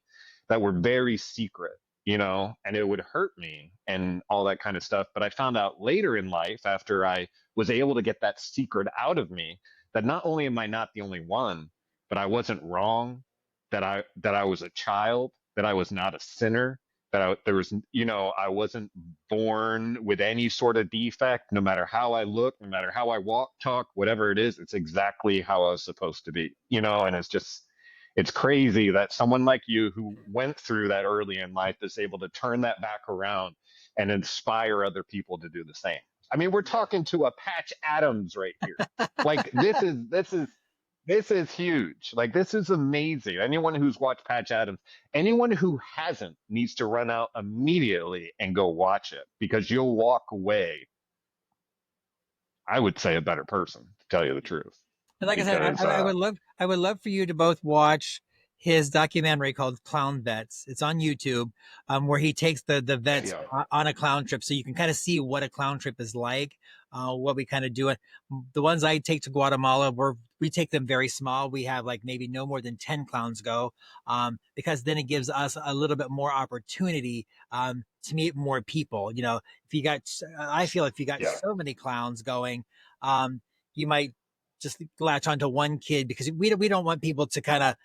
that were very secret, you know, and it would hurt me and all that kind of stuff. But I found out later in life, after I was able to get that secret out of me, that not only am I not the only one, but I wasn't wrong, that I was a child, that I was not a sinner, that there was, you know, I wasn't born with any sort of defect. No matter how I look, no matter how I walk, talk, whatever it is, it's exactly how I was supposed to be, you know. And it's just, it's crazy that someone like you who went through that early in life is able to turn that back around and inspire other people to do the same. I mean, we're talking to a Patch Adams right here. Like this is huge. Like, this is amazing. Anyone who's watched Patch Adams, anyone who hasn't needs to run out immediately and go watch it, because you'll walk away, I would say, a better person, to tell you the truth. and like I said, Because I would love for you to both watch his documentary called Clown Vets. It's on YouTube, where he takes the vets yeah, on a clown trip, so you can kind of see what a clown trip is like, what we kind of do. The ones I take to Guatemala, we take them very small. We have like maybe no more than 10 clowns go, because then it gives us a little bit more opportunity to meet more people. You know, if you got, I feel if you got yeah, so many clowns going, you might just latch onto one kid, because we don't want people to kind of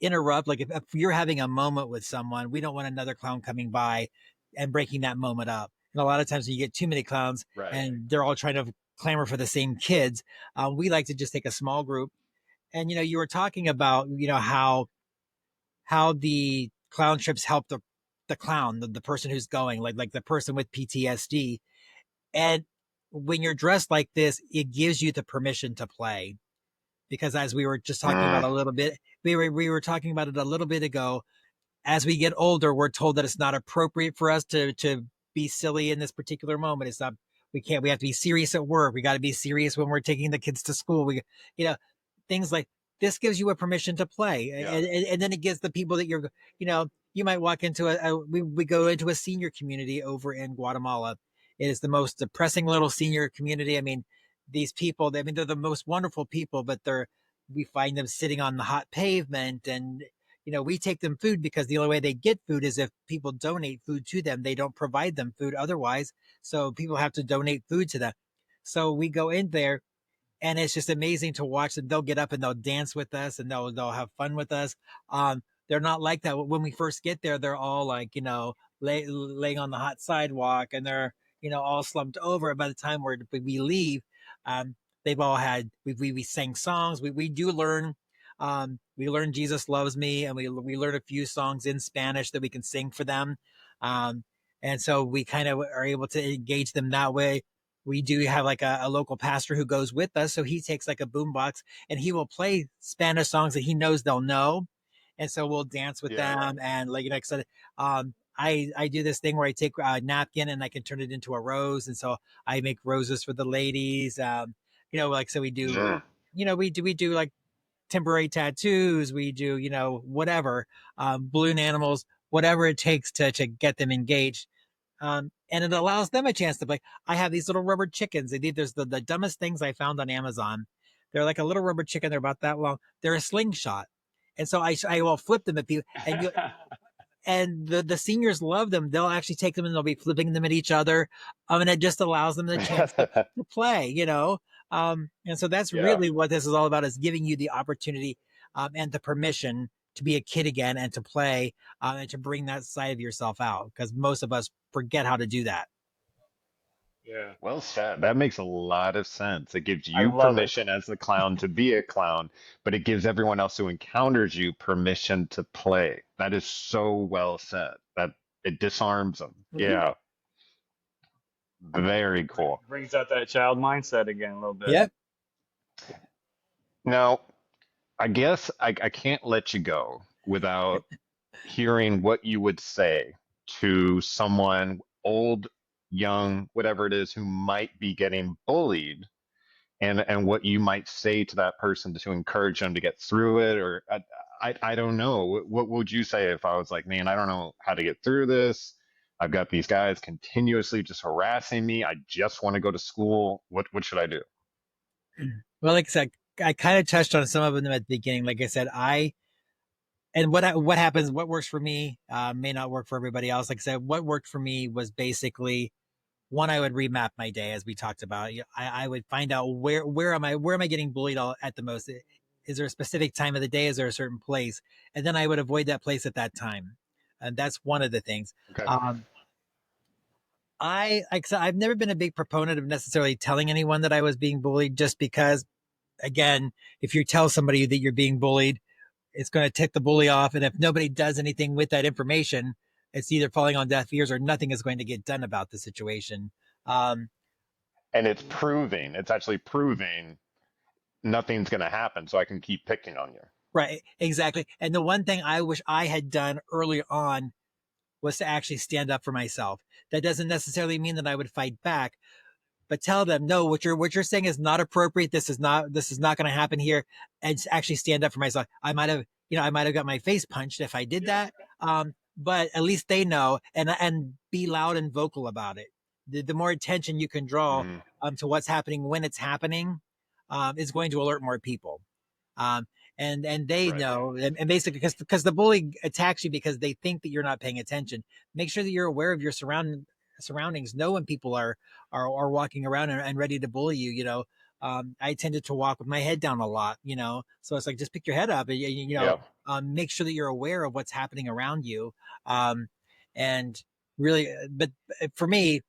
interrupt. Like if you're having a moment with someone, we don't want another clown coming by and breaking that moment up. And a lot of times when you get too many clowns right. and they're all trying to clamor for the same kids, we like to just take a small group. And you know, you were talking about, you know, how the clown trips help the clown, the person who's going, like the person with PTSD. And when you're dressed like this, it gives you the permission to play, because as we were just talking about Mm, a little bit, we were talking about it a little bit ago. As we get older, we're told that it's not appropriate for us to be silly in this particular moment. It's not. We have to be serious at work. We got to be serious when we're taking the kids to school. You know, things like this gives you a permission to play, yeah, and then it gives the people that you know, you might walk into we go into a senior community over in Guatemala. It is the most depressing little senior community. I mean, these people, I mean, they're the most wonderful people, but we find them sitting on the hot pavement, and you know, we take them food because the only way they get food is if people donate food to them. They don't provide them food otherwise. So people have to donate food to them. So we go in there, and it's just amazing to watch them. They'll get up and they'll dance with us, and they'll have fun with us. They're not like that when we first get there. They're all like, you know, laying on the hot sidewalk, and they're, you know, all slumped over. By the time we leave, they've all had we sang songs. We do learn. We learn Jesus Loves Me, and we learn a few songs in Spanish that we can sing for them. Um, and so we kind of are able to engage them that way. We do have like a local pastor who goes with us. So he takes like a boombox and he will play Spanish songs that he knows they'll know. And so we'll dance with yeah, them. And like I said, I do this thing where I take a napkin and I can turn it into a rose. And so I make roses for the ladies. You know, like, so we do, mm, you know, we do like temporary tattoos. We do, you know, whatever, balloon animals, whatever it takes to get them engaged. And it allows them a chance to play. I have these little rubber chickens. There's the dumbest things I found on Amazon. They're like a little rubber chicken. They're about that long. They're a slingshot. And so I will flip them at people, and the seniors love them. They'll actually take them and they'll be flipping them at each other. And it just allows them the chance to play, you know? And so that's yeah. really what this is all about, is giving you the opportunity, and the permission to be a kid again and to play, and to bring that side of yourself out, because most of us forget how to do that. Yeah, Well said. That makes a lot of sense. It gives I you love it. permission as the clown to be a clown, but it gives everyone else who encounters you permission to play. That is so well said. That it disarms them. Mm-hmm. Yeah, very cool. Brings out that child mindset again a little bit. Yep. Now, I guess I can't let you go without hearing what you would say to someone old, young, whatever it is, who might be getting bullied, and what you might say to that person to encourage them to get through it, or I don't know. What would you say if I was like, man, I don't know how to get through this. I've got these guys continuously just harassing me. I just want to go to school. What should I do? Well, like I said, I kind of touched on some of them at the beginning. Like I said, what happens, what works for me may not work for everybody else. Like I said, what worked for me was basically, one, I would remap my day, as we talked about. I would find out where am I getting bullied at the most? Is there a specific time of the day? Is there a certain place? And then I would avoid that place at that time. And that's one of the things. Okay. Like I said, I've never been a big proponent of necessarily telling anyone that I was being bullied, just because, again, if you tell somebody that you're being bullied, it's going to tick the bully off. And if nobody does anything with that information, it's either falling on deaf ears or nothing is going to get done about the situation. And it's actually proving nothing's going to happen, so I can keep picking on you. Right, exactly. And the one thing I wish I had done early on was to actually stand up for myself. That doesn't necessarily mean that I would fight back, but tell them, no, what you're saying is not appropriate. This is not going to happen here. And actually stand up for myself. I might have got my face punched if I did that. But at least they know, and be loud and vocal about it. The more attention you can draw to what's happening when it's happening is going to alert more people. And they know, and basically because the bully attacks you because they think that you're not paying attention. Make sure that you're aware of your surroundings. Know when people are walking around and ready to bully you. I tended to walk with my head down a lot, so it's like, just pick your head up and, make sure that you're aware of what's happening around you. And really, but for me,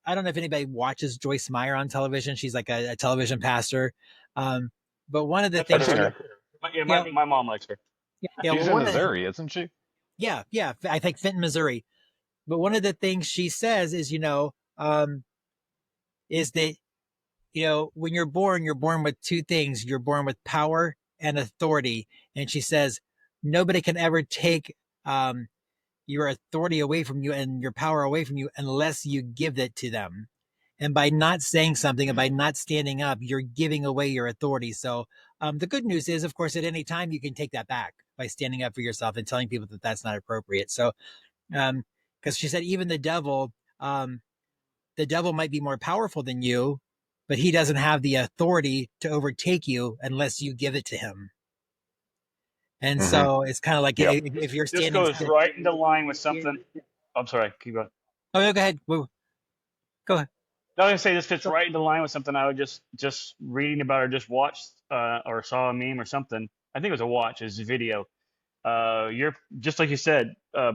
I don't know if anybody watches Joyce Meyer on television. She's like a television pastor. But one of the things, my mom likes her. Yeah, she's in Missouri, isn't she? Yeah. I think Fenton, Missouri. But one of the things she says is, is that, when you're born with two things. You're born with power and authority. And she says, nobody can ever take your authority away from you and your power away from you unless you give it to them. And by not saying something and by not standing up, you're giving away your authority. So the good news is, of course, at any time you can take that back by standing up for yourself and telling people that that's not appropriate. So, because she said, even the devil might be more powerful than you, but he doesn't have the authority to overtake you unless you give it to him. And so it's kind of like, if you're standing, this goes right into line with something. I'm sorry, keep going. Oh, go ahead. Go ahead. I was gonna say, this fits right into line with something I was just reading about, or just watched, or saw a meme or something. I think it was a video. You're, just like you said,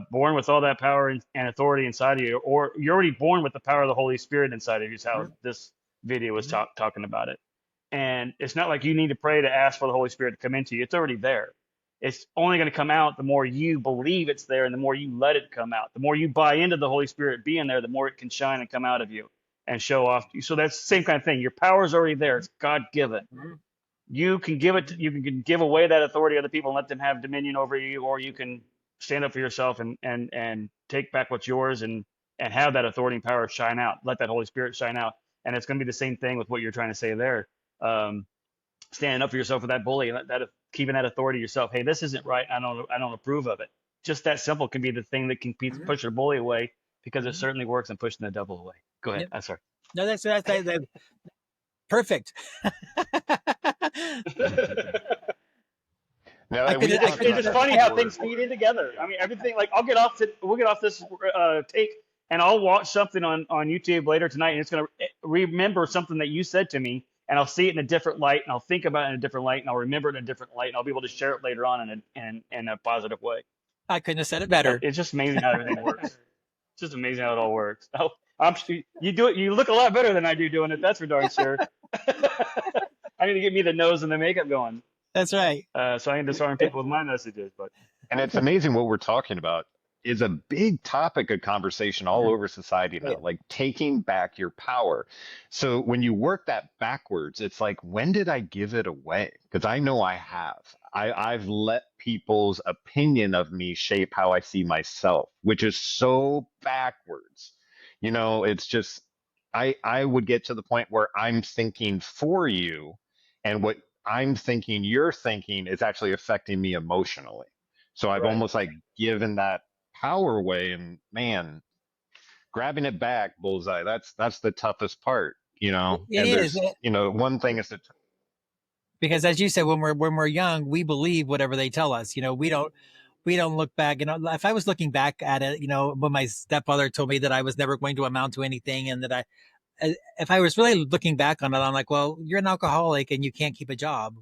born with all that power and authority inside of you, or you're already born with the power of the Holy Spirit inside of you. Is how this video was talking about it. And it's not like you need to pray to ask for the Holy Spirit to come into you. It's already there. It's only going to come out the more you believe it's there, and the more you let it come out. The more you buy into the Holy Spirit being there, the more it can shine and come out of you and show off to you. So that's the same kind of thing. Your power is already there. It's God-given. You can give it. You can give away that authority to other people and let them have dominion over you, or you can stand up for yourself and take back what's yours and have that authority and power shine out. Let that Holy Spirit shine out. And it's going to be the same thing with what you're trying to say there. Standing up for yourself with that bully, and that keeping that authority yourself. Hey, this isn't right. I don't approve of it. Just that simple can be the thing that can push your bully away, because it certainly works in pushing the devil away. Go ahead. I'm sorry. No, that's perfect. It's funny how things feed in together. I mean, everything, like, we'll get off this take, and I'll watch something on YouTube later tonight, and it's going to remember something that you said to me, and I'll see it in a different light, and I'll think about it in a different light, and I'll remember it in a different light, and I'll be able to share it later on in a positive way. I couldn't have said it better. It's just amazing how everything works. It's just amazing how it all works. Oh, you do it. You look a lot better than I do doing it. That's for darn sure. I need to get me the nose and the makeup going. That's right. So I can disarm people with my messages. And it's amazing what we're talking about is a big topic of conversation all over society now, like taking back your power. So when you work that backwards, it's like, when did I give it away? Because I know I have. I've let people's opinion of me shape how I see myself, which is so backwards. You know, it's just I would get to the point where I'm thinking for you, and what I'm thinking you're thinking is actually affecting me emotionally. So I've Right. almost like given that power away, and man, grabbing it back, Bullseye, that's the toughest part, you know. It And is. there's, you know, one thing is to Because as you said, when we're young, we believe whatever they tell us. We don't look back. If I was looking back at it, when my stepfather told me that I was never going to amount to anything, and that if I was really looking back on it, I'm like, well, you're an alcoholic and you can't keep a job.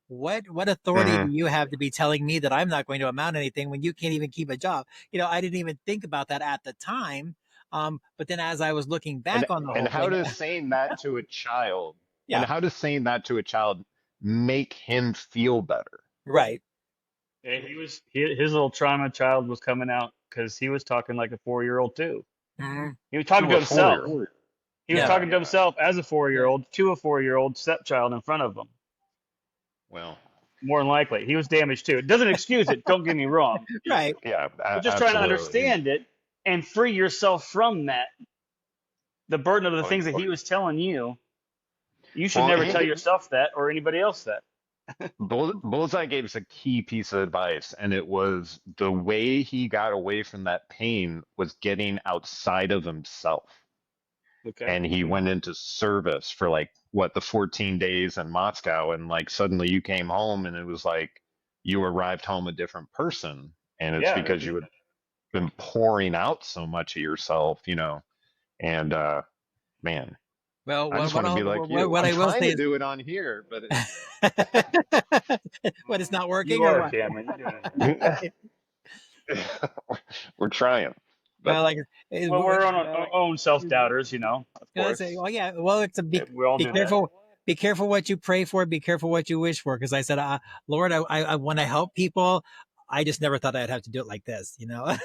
What authority do Mhm. you have to be telling me that I'm not going to amount to anything when you can't even keep a job? I didn't even think about that at the time. But then as I was looking back on the And whole how thing, does saying that to a child, and yeah, how does saying that to a child make him feel better? right. Yeah, his little trauma child was coming out because he was talking like a 4-year-old too. Mhm. He was talking To to a himself. 4-year-old. He was Yeah. talking to himself as a 4-year-old to a 4-year-old stepchild in front of him. Well, More than likely, he was damaged too. It doesn't excuse it. Don't get me wrong. Right. yeah, But just trying to absolutely. understand it and free yourself from that, the burden of the Well, things that he was telling you. You should well, never tell yourself that or anybody else that. Bullseye gave us a key piece of advice, and it was the way he got away from that pain was getting outside of himself. Okay. And he went into service for like what, the 14 days in Moscow, and like suddenly you came home and it was like you arrived home a different person, and it's Yeah. because you had been pouring out so much of yourself, you know. And man, Well, I what just what want to I'll, be like what, you. what I'm I will trying say to is, do it on here, but what is not You working or are, what? Cameron. You're doing it. we're trying. But Well, like, Well, we're on our own self-doubters, of say, course. well, yeah. Well, it's a We all be do that. careful. Be careful what you pray for. Be careful what you wish for. Because I said, Lord, I want to help people. I just never thought I'd have to do it like this. You Well,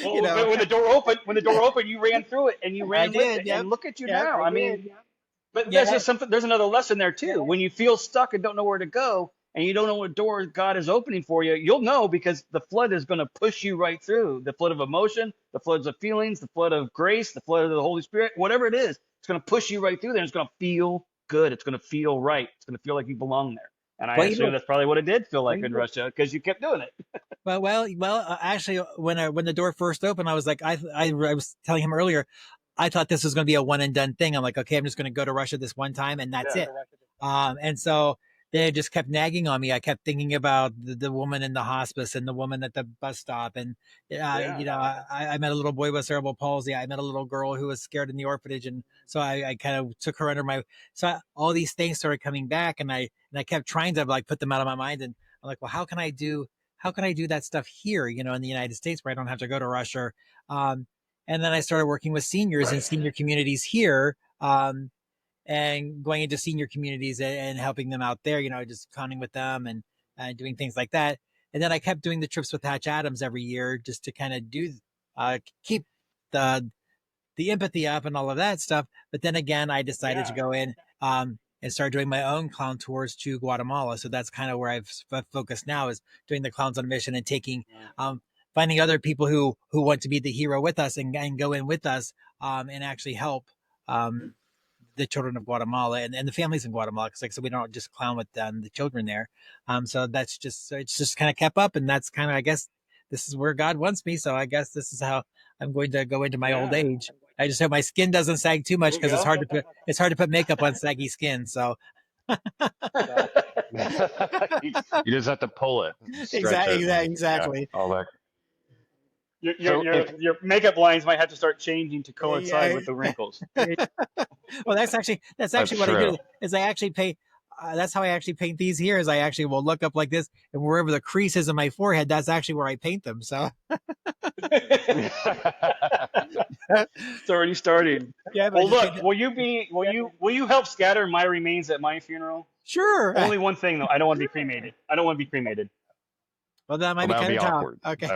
know. but when the door opened, you ran through it and you I ran with did. it. Yep. And look at you Yep. now. I mean, but there's Yeah. just something. There's another lesson there too. When you feel stuck and don't know where to go, and you don't know what door God is opening for you, you'll know because the flood is going to push you right through. The flood of emotion, the floods of feelings, the flood of grace, the flood of the Holy Spirit, whatever it is, it's going to push you right through there. And it's going to feel good. It's going to feel right. It's going to feel like you belong there. And I Well, assume that's probably what it did feel like in Russia because you kept doing it. well. Actually, when the door first opened, I was like, I was telling him earlier, I thought this was going to be a one and done thing. I'm like, okay, I'm just going to go to Russia this one time and that's it. And so they just kept nagging on me. I kept thinking about the woman in the hospice and the woman at the bus stop. And, I met a little boy with cerebral palsy. I met a little girl who was scared in the orphanage. And so I kind of took her under all these things started coming back, and I kept trying to like put them out of my mind. And I'm like, well, how can I do that stuff here, in the United States where I don't have to go to Russia? And then I started working with seniors in senior communities here, and going into senior communities and helping them out there, just clowning with them and doing things like that. And then I kept doing the trips with Patch Adams every year just to kind of keep the empathy up and all of that stuff. But then again, I decided to go in and start doing my own clown tours to Guatemala. So that's kind of where I've focused now, is doing the Clowns on a Mission and finding other people who want to be the hero with us and go in with us and actually help the children of Guatemala and the families in Guatemala. Because like I said, we don't just clown with the children there. So it's just kind of kept up, and that's kind of, I guess, this is where God wants me. So I guess this is how I'm going to go into my old age. I just hope my skin doesn't sag too much, because it's hard to put makeup on saggy skin. So you just have to pull it, stretch it, exactly. all that. Your makeup lines might have to start changing to coincide with the wrinkles. Well, that's actually what I do. Is I actually pay. That's how I actually paint these here. Is I actually will look up like this, and wherever the crease is in my forehead, that's actually where I paint them. So It's already starting. yeah. Well, look, will you help scatter my remains at my funeral? Sure. Only one thing though, I don't want to be cremated. Well, that might be kind of awkward. Okay.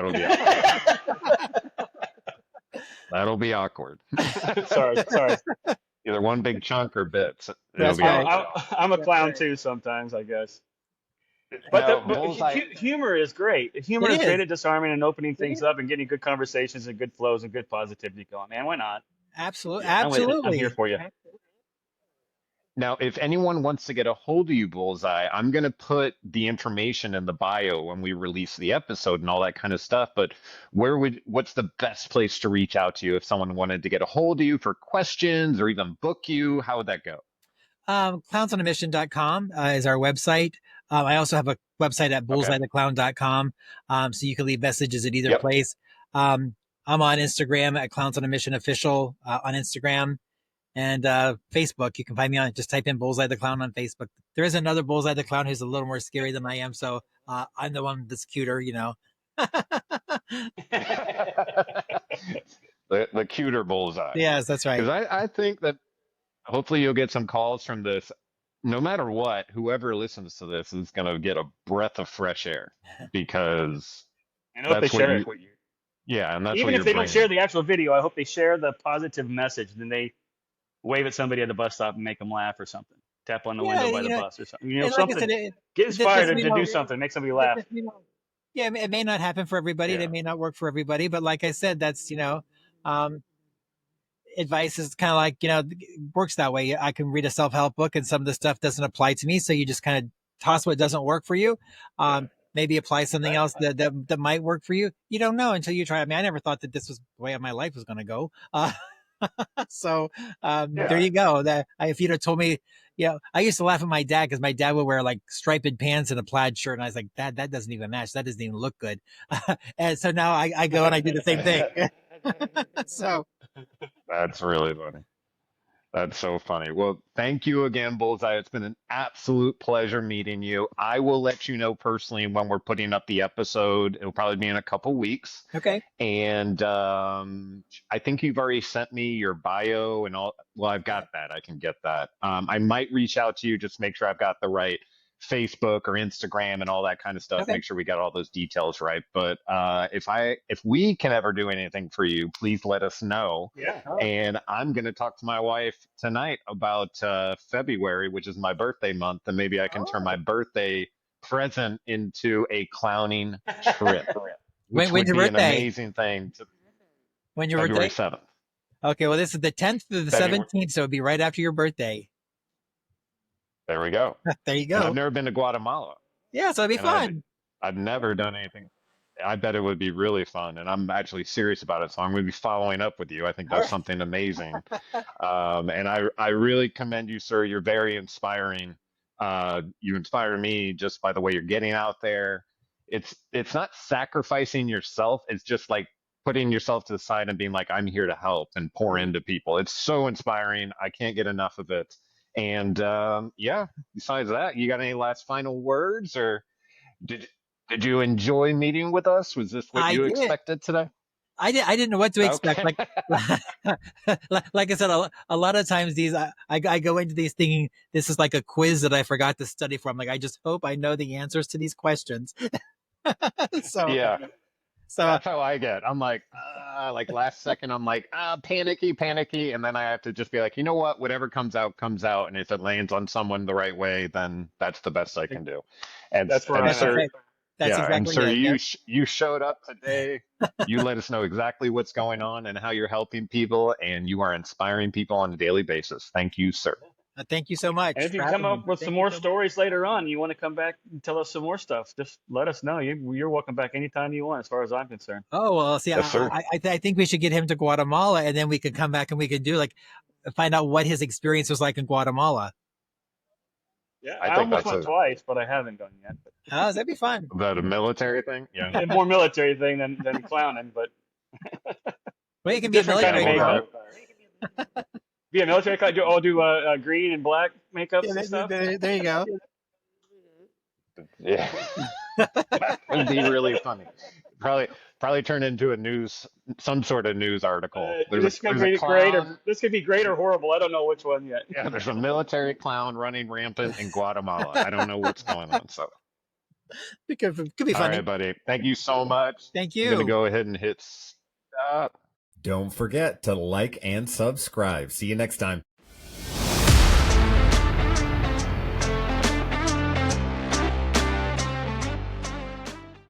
That'll be awkward. Sorry. Either one big chunk or bits. That's right. I'm a clown too sometimes, I guess. But Now, Bullseye. humor is great. Humor It is great is. at disarming and opening things up and getting good conversations and good flows and good positivity going. Man, why not? Absolutely. Yeah. I'm with it. I'm here Absolutely. for you. Now, if anyone wants to get a hold of you, Bullseye, I'm going to put the information in the bio when we release the episode and all that kind of stuff. But what's the best place to reach out to you if someone wanted to get a hold of you for questions or even book you? How would that go? Clownsonamission.com is our website. I also have a website at Okay. bullseyetheclown.com. So you can leave messages at either Yep. place. I'm on Instagram at Clowns on a Mission Official on Instagram. And Facebook, you can find me on, just type in Bullseye the Clown on Facebook. There is another Bullseye the Clown who's a little more scary than I am. So I'm the one that's cuter, you know. The cuter Bullseye. Yes, that's right. Because I think that hopefully you'll get some calls from this. No matter what, whoever listens to this is going to get a breath of fresh air because I hope they that's what share you, it. yeah, and that's Even what if you're they don't bringing. share the actual video, I hope they share the positive message. Then they wave at somebody at the bus stop and make them laugh or something. Tap on the window by the bus or something. You know, and like I something. said, Get inspired doesn't to do something. Make somebody laugh. Yeah, it may not happen for everybody. Yeah. It may not work for everybody. But like I said, that's, advice is kind of like, works that way. I can read a self-help book and some of the stuff doesn't apply to me. So you just kind of toss what doesn't work for you. Maybe apply something else that might work for you. You don't know until you try. I mean, I never thought that this was the way my life was going to go. So there you go. If you'd have told me, I used to laugh at my dad because my dad would wear like striped pants and a plaid shirt. And I was like, Dad, that doesn't even match. That doesn't even look good. And so now I go and I do the same thing. So That's really funny. That's so funny. Well, thank you again, Bullseye. It's been an absolute pleasure meeting you. I will let you know personally when we're putting up the episode. It'll probably be in a couple weeks. okay. And I think you've already sent me your bio and all. Well, I've got that. I can get that. I might reach out to you just to make sure I've got the right Facebook or Instagram and all that kind of stuff. Okay. Make sure we got all those details right. But if we can ever do anything for you, please let us know. Yeah. And I'm going to talk to my wife tonight about February, which is my birthday month, and maybe I can turn my birthday present into a clowning trip, which When's would your be an birthday? amazing thing. When your February birthday? 7th. Okay. Well, this is the 10th to the February. 17th. So it'll be right after your birthday. There we go. There you And go. I've never been to Guatemala. Yeah. So it'll be And fun. I've never done anything. I bet it would be really fun, and I'm actually serious about it. So I'm going to be following up with you. I think that's something amazing, and I really commend you, sir. You're very inspiring. You inspire me just by the way you're getting out there. It's not sacrificing yourself. It's just like putting yourself to the side and being like, I'm here to help and pour into people. It's so inspiring. I can't get enough of it. And yeah, besides that, you got any last final words, or did you enjoy meeting with us? Was this what I you did. expected today? I didn't know what to expect. Okay. Like I said, a lot of times I go into these thinking this is like a quiz that I forgot to study for. I'm like, I just hope I know the answers to these questions. So Yeah, so that's how I get. I'm like last second, I'm like, panicky. And then I have to just be like, you know what? Whatever comes out, comes out. And if it lands on someone the right way, then that's the best I can do. And, That's where and I'm sir, at. okay. That's yeah, and exactly sir, it. you Yep. you showed up today. You let us know exactly what's going on and how you're helping people, and you are inspiring people on a daily basis. Thank you, sir. Thank you so much And if you for come having me. up with some more stories later on, you want to come back and tell us some more stuff, just let us know. You're welcome back anytime you want, as far as I'm concerned. Oh well, see, Yes, sir. I think we should get him to Guatemala, and then we could come back and we could do find out what his experience was like in Guatemala. Yeah, I I think almost that's went twice, but I haven't gone yet. Oh, that'd be fun. The military thing? Yeah. A more military thing than clowning, but Well, you can be a different kind of military makeup. clown. Be a military clown. I'll do green and black makeups Yeah, and stuff. there you go. Yeah. That would be really funny. Probably turn into some sort of news article. This could be great or horrible. I don't know which one yet. Yeah, there's a military clown running rampant in Guatemala. I don't know what's going on. So, It could be all funny. right, buddy. Thank you so much. Thank I'm gonna you. go ahead and hit stop. Don't forget to like and subscribe. See you next time.